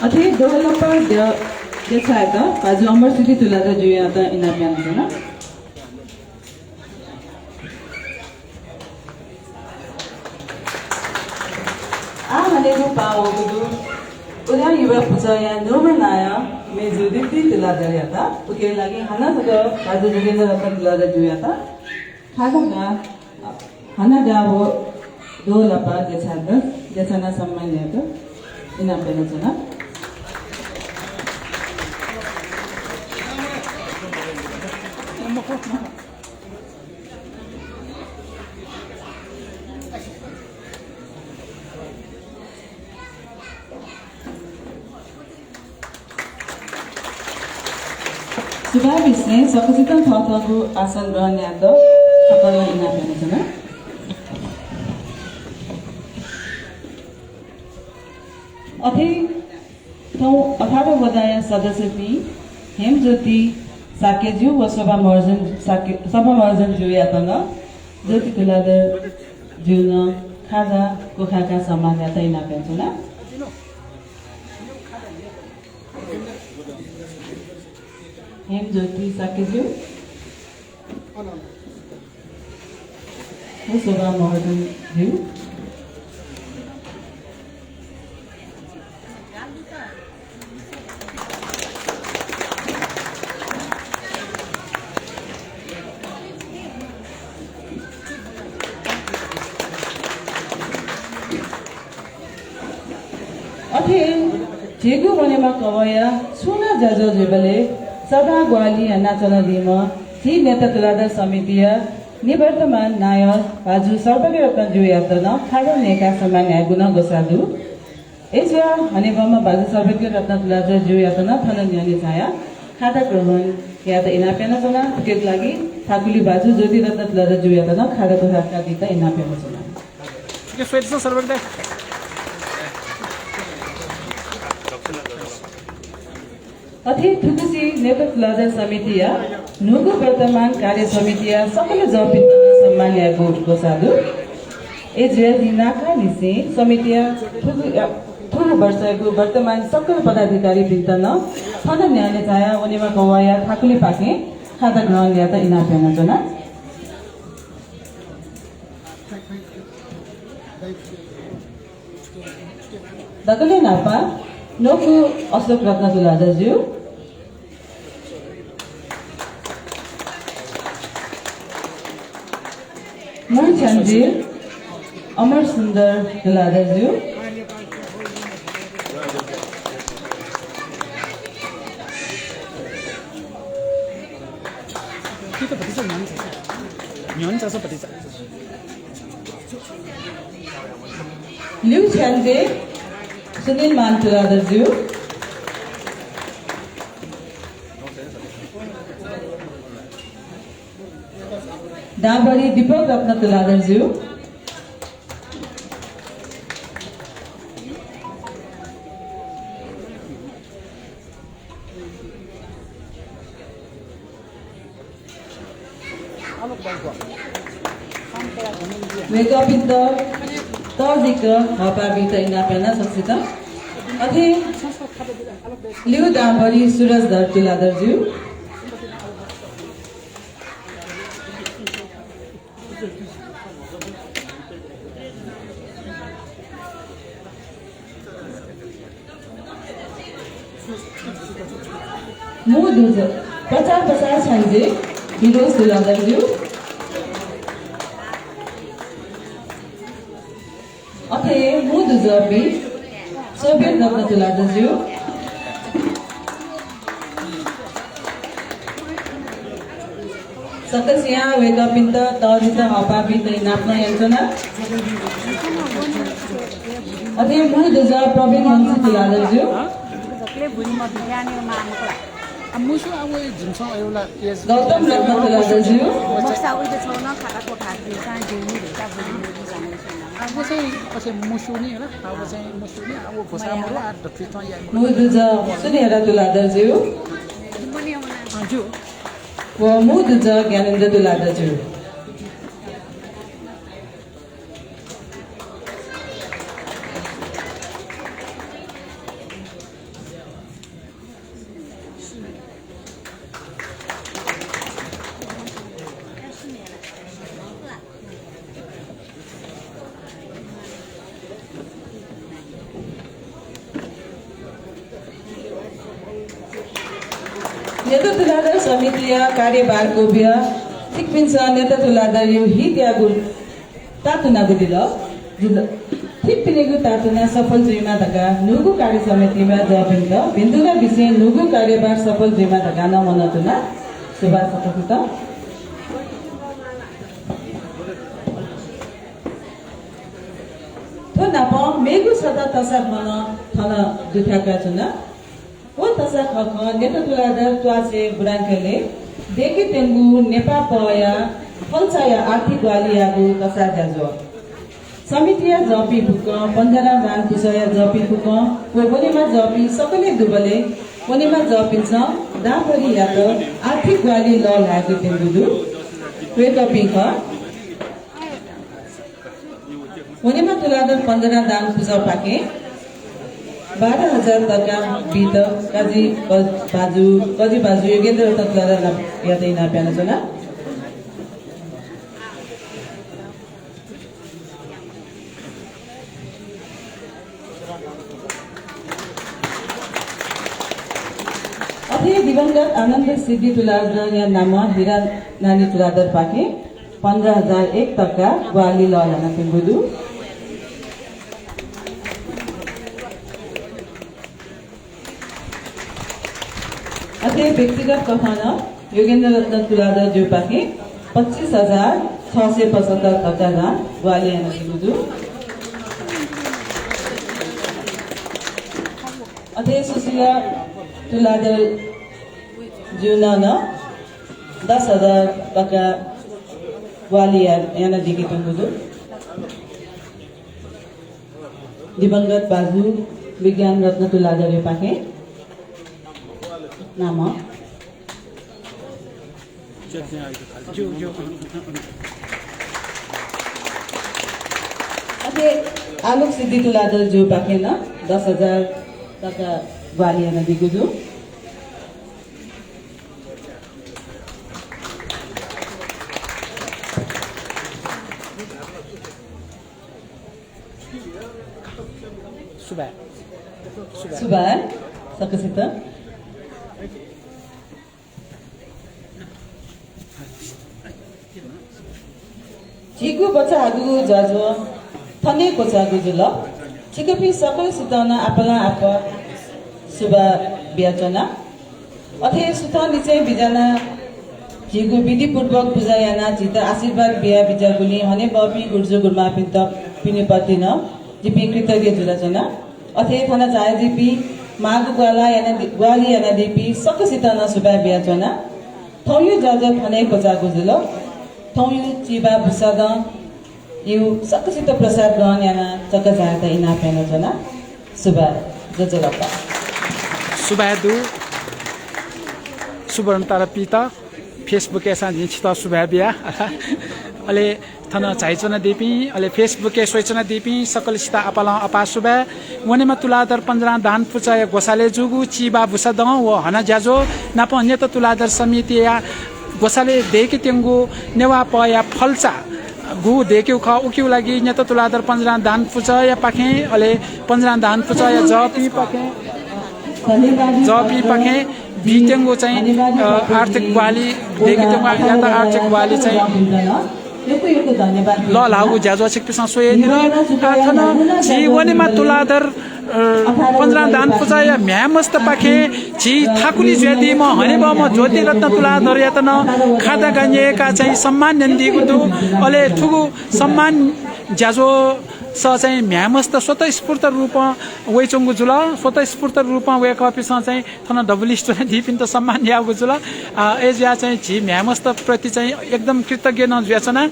अथे डेभलपर देखाएका बाजु अमर सिटी तुलादा जुयात इनाप्यान छैन आ हनेको पाओगुदु उदा युवा पुजया नोमनाया मेजु दिप्ति तुलादा याता उके लागि हाना तक बाजु जुगेन्द्र रत्न तुलादा जुयाता खागा हाना गावो दोलपा देछाना सम्मानित इनाप्यान छैन सुभाविसले सकुचित थथको आसन ग्रहण याद सकल इनाप्यान छैन अथे 18 वदाया सदस्य ती हेमज्योति साकेज्यू व सभा मर्जन जुयातन ज्योति तुलादर जुन खाजा कोखाका सम्मानता इनाप्यान छैन हेमज्योति साकेज्यू व सभा मर्जन ज्यू अथे जेगु बनेमा कवया सुना जजो जेबले सदा ग्वाली नाचन दिम ती नेता तुलादर समितिया निवर्तमान नायक बाजु सर्वले रत्न जुयातन खाडो नेका सम्मान गुण गोसादु एसिया हनेबम बाजु सर्वले रत्न तुलादर जुयातन थन न्यानी छाया खाता ग्रहण या त इनाप्यान जना केक लागि थाकुली बाजु ज्योति रत्न तुलादर जुयातन खाडो कोखाका दिता इनाप्यान जना के फेरि सर्वले अथे थुकुसी नेता तुलादर समितिया नुगु वर्तमान कार्य समितिया सकल जपित सम्मान यागु गोसादु एजेदिनाका निसे समितिया थुगु वर्षको वर्तमान सकल पदाधिकारी वृन्दन थन न्याने छाया उनीमा कवाया थाकुली पाके खाता ग्रहण या त इनाप्यान जना दगले नापा नोकु अशोक रत्न तुलादर ज्यू मुर चन्जिल अमर सुन्दर तुलादर ज्यू लिउ छ्यान्जे सुनील मान तुलादर ज्यू डाबरी दीपक रत्न तुलादर ज्यू वेकअपिन्द तजिक हपाबित इनापेना सक्सित अथे लिउ दामभरि सुरज धरती लादरज्यू मुदुज 50 छन्जे हिरो सुलादरज्यू अथे मुदुज बि सोभियत रत्न तुलादरज्यू सकसिया वेदपिन्त तजित हपाबित नाप्न यन्त्रणा अथे मुदुज प्रवीण वंशी तुलादरज्यू मुसु अब झुन्छ एउटा एज गौतम रत्न तुलादरज्यू अब चाहिँ कसै मुसु नि हैन अब चाहिँ मुसु नि अब घोसामरो आ दक्षिण या मुदुज सुनेरा तुलादरज्यू जो व मुदुज ज्ञानेन्द्र तुलादरज्यू नेता तुलादर समितिया कार्यभारको बिया ठिकपिन्छ नेता तुलादर यो हित्यागु तातुनागु दिल जुल ठिकपिनेगु तातुना सफल जुइमा धका नुगु कार्य समितिमा जबिन्द बिन्दुगा विषय नुगु कार्यभार सफल जुइमा धका नमनतुना सुभाष सतकुत तो नाप मेगु सदा तसा मन थन दुखाका छुना ओ तसा खख नेता तुलादर त्वासे बुराङ्कले देखि तेंगु नेपा पया फलचाया आर्थिक वालियागु तसा जाजो समितिया जपी बुक 15 रान कुसया जपी बुक कोबोलेमा जपी सकले दुबले कोनेमा जपिन्छ दाभरि या त आर्थिक वाली ल लागु तेंगु दु वेकअपिङ ख कोनेमा तुलादर 15 दान पूजा पाके 12,000 टका बित काजी बाजु योगेन्द्र रत्न तुलादर यादै नाप्यान छना अथे दिवंगत आनन्द सिद्धि तुलादर या नाम हिरा नानी तुलादर पाके 15,001 टका वाली ल याना पेंगुदु अथे व्यक्तिगत कथन योगेन्द्र रत्न तुलादर जो पाके 25,675 टका दान वाली याना पेंगुदु अथे सुशीला तुलादर जुना 10,000 टका वाली याना दिगी पेंगुदु दिवंगत बाजु विज्ञान रत्न तुलादर पाके नाम जो अथे आलोक सिद्धि तुलादर जो पाके न 10,000 टका वाली याना दिगुदु सुबह सकसित चिकु बच्चा आगु जाजो थने कोचा गुजुल चिकपी सकल सुतना आपला आप सुबा बियाचना अथे सुता निचे बिजना चिकु विधि पूर्वक पूजा याना चिता आशीर्वाद बिया बिजागुली हने बपी गुर्जु गुरमा पिन्त पिनिपति न जिपी कृतज्ञ जुलचना अथे थना चाहे जिपी मागु ग्वाला याना ग्वाली याना दिपी सकसितना सुबा बियाचना थौयु जाजो थने कोचा गुजुल थौयु चिबा भुसाद यु सकसित प्रसाद गन याना चक्क जाता इना पेन जना सुबा जजलपा सुबादु सुबरन तारा पिता फेसबुक ऐसा जिंचिता सुबह बिया अले थना चाइचना देपी अले फेसबुक के सोचना देपी सकल सिता अपला अपा सुबह वनेमा तुलादर 15 दान पुचाय गोसाले जुगु चिबा बुसा द व हना ज्याजो नाप अन्य त तुलादर समिति या गोसाले देके तेंगु नेवा प या फलचा गु देक्यौ ख उक्यौ लागि न त तुलादर 15 दान पुचाय पाखे अले 15 दान पुचाय जपी पाखे जपी पाखे बिटेंगो चाहिँ आर्थिक वाली देके तेंगु या त आर्थिक वाली चाहिँ ल लागु ज्याजो छिक पिसा सोए नि र थन जीवनेमा तुलादर 15 दान पुचाय म्यामस्त पाखे छि थाकुली ज्यादी म हने म ज्योति रत्न तुलादर यातन खाता गानिएका चाहिँ सम्मान नन्दिएको दु अले ठुगु सम्मान ज्याजो स चाहिँ म्यामस्त स्वतः स्फूर्त रूप वेचंगु जुल स्वतः स्फूर्त रूप वे कपिस चाहिँ थन डबलिस्ट दिपिन त सम्मान यागु जुल एज या चाहिँ झि म्यामस्त प्रति चाहिँ एकदम कृतज्ञ न ज्याचना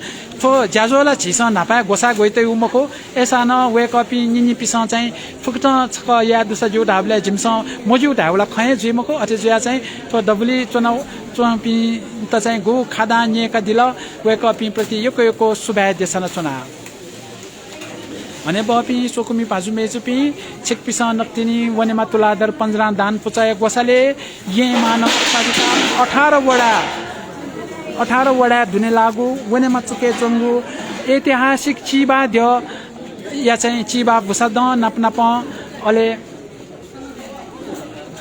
थो ज्याजोला झिस नापा गोसा गइते उमको एसा न वे कपि निनि पिस चाहिँ फुक्ट छक या दुसा जु ढाबले जिमस मोजु ढाबला खए जिमको अथे ज्या चाहिँ थो डबली चुनाव चुनापि त चाहिँ गु खादा निएका दिल वे कपि प्रति यो सुभाय देशना चुना भने बपी सोकुमी पाजुमे चुपी छिक पिसा नक्तिनी वनेमा तुलादर 15 दान पुचाय गोसाले ये मानव पालिका 18 वडा धुने लागु वनेमा चुके चंगु ऐतिहासिक चिबा ध्य या चाहिँ चिबा भुसाद नाप अले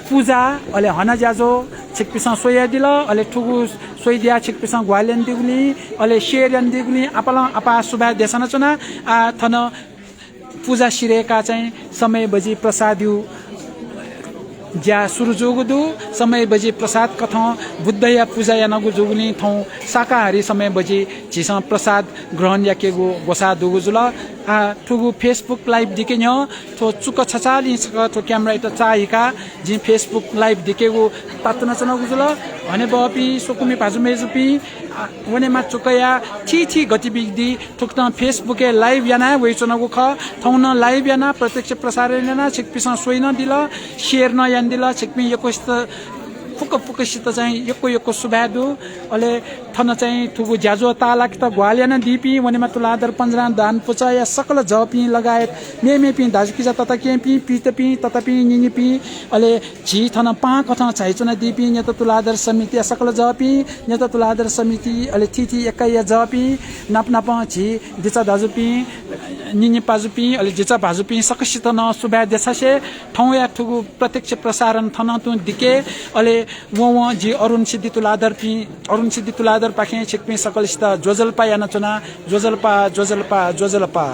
पूजा अले हना ज्याजो छिक पिसा सोया दिल अले ठुगु सोइदिया छिक पिसा ग्वालेन दिगुनी अले शेरन दिगुनी अपला अपा सुबा देशना चुना आ थन पूजा शिरेका चाहिँ समय बजी प्रसादयु ज्या सुरु जोगुदु समय बजी प्रसाद कथ बुद्ध या पूजा या नगु जोगुनी थौ शाकाहारी समय बजी झिसा प्रसाद ग्रहण या केगु गोसा दुगु जुल आ ठुगु फेसबुक लाइभ दिके न्य थो चुक छचाली छक थो क्यामेरा त चाहिका जि फेसबुक लाइभ दिकेगु तातना चनगु जुल भने बपी सोकुमी पाजुमे जुपी वनेमा चुकया ठी गतिविधि ठुक्न फेसबुके लाइभ याना वेचनगु ख थौन लाइभ याना प्रत्यक्ष प्रसारण याना छिकपिसा सोइन दिल शेयर न यान दिल छिकपि यकोस्त फुक चाहिँ यको सुबादु अले थन चाहिँ ठुगु ज्याजो तालाक त ग्वाल्याना दिपी वनेमा तुलादर 15 दान पुचाय सकल जपी लगायत मेमेपी दाजुकिजा तता केपी पितपी ततापी निनिपी अले झि थन पा कथा चाइचना दिपी न त तुलादर समिति सकल जपी न त तुलादर समिति अले थिथि एकैया जपी नाप झि दिचा दाजुपी निनि पाजुपी अले जिचा भाजुपी सकसित न सुबा देशसे ठौ या ठुगु प्रत्यक्ष प्रसारण थन तु दिके अले वो जी अरुण सिद्धि तुलादर पाखे छिकपी सकल सित जोजलपा याना चुना जोजलपा